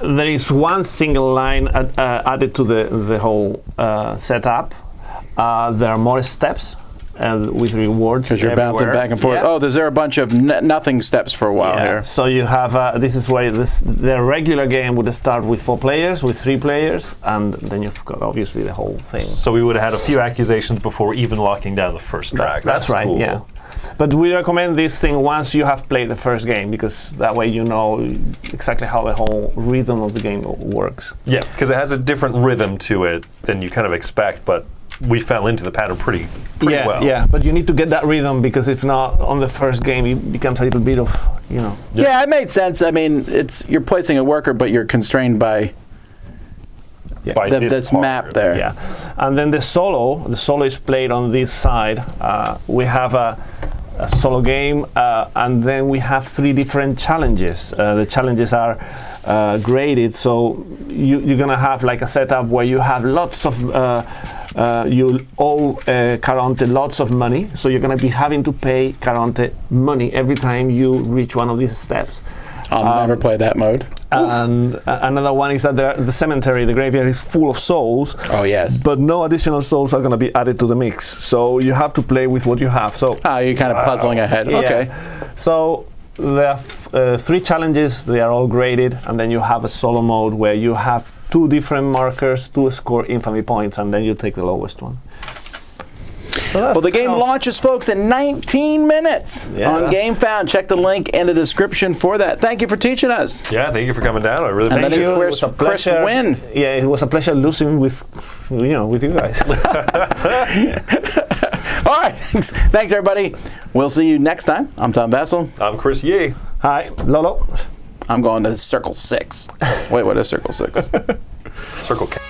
there is one single line added to the whole setup. There are more steps with rewards. Because you're bouncing back and forth. Yeah. Oh, is there a bunch of nothing steps for a while here? So you have, this is where the regular game would start with 4 players, with 3 players, and then you've got obviously the whole thing. So we would have had a few accusations before even locking down the first track. That's right, cool. yeah. But we recommend this thing once you have played the first game, because that way you know exactly how the whole rhythm of the game works. Yeah, because it has a different rhythm to it than you kind of expect, but we fell into the pattern pretty well. Yeah, but you need to get that rhythm, because if not, on the first game, it becomes a little bit of, Yeah, it made sense. I mean, you're placing a worker, but you're constrained by By this part. map there. Yeah, and then the solo is played on this side. We have a solo game, and then we have 3 different challenges. The challenges are graded, so you're gonna have like a setup where you have lots of you owe Caronte lots of money, so you're gonna be having to pay Caronte money every time you reach one of these steps. I'll never play that mode. And another one is that the cemetery, the graveyard, is full of souls. Oh, yes. But no additional souls are going to be added to the mix. So you have to play with what you have. So You're kind of puzzling ahead. yeah. Okay. So there are 3 challenges. They are all graded, and then you have a solo mode where you have 2 different markers to score infamy points, and then you take the lowest one. Well, the game launches, folks, in 19 minutes on GameFound. Check the link in the description for that. Thank you for teaching us. Yeah, thank you for coming down. I really And appreciate then it. it was Chris win. Yeah, it was a pleasure losing with you guys. All right, thanks everybody. We'll see you next time. I'm Tom Vassell. I'm Chris Yee. Hi, Lolo. I'm going to Circle 6. Wait, what is Circle 6? Circle K.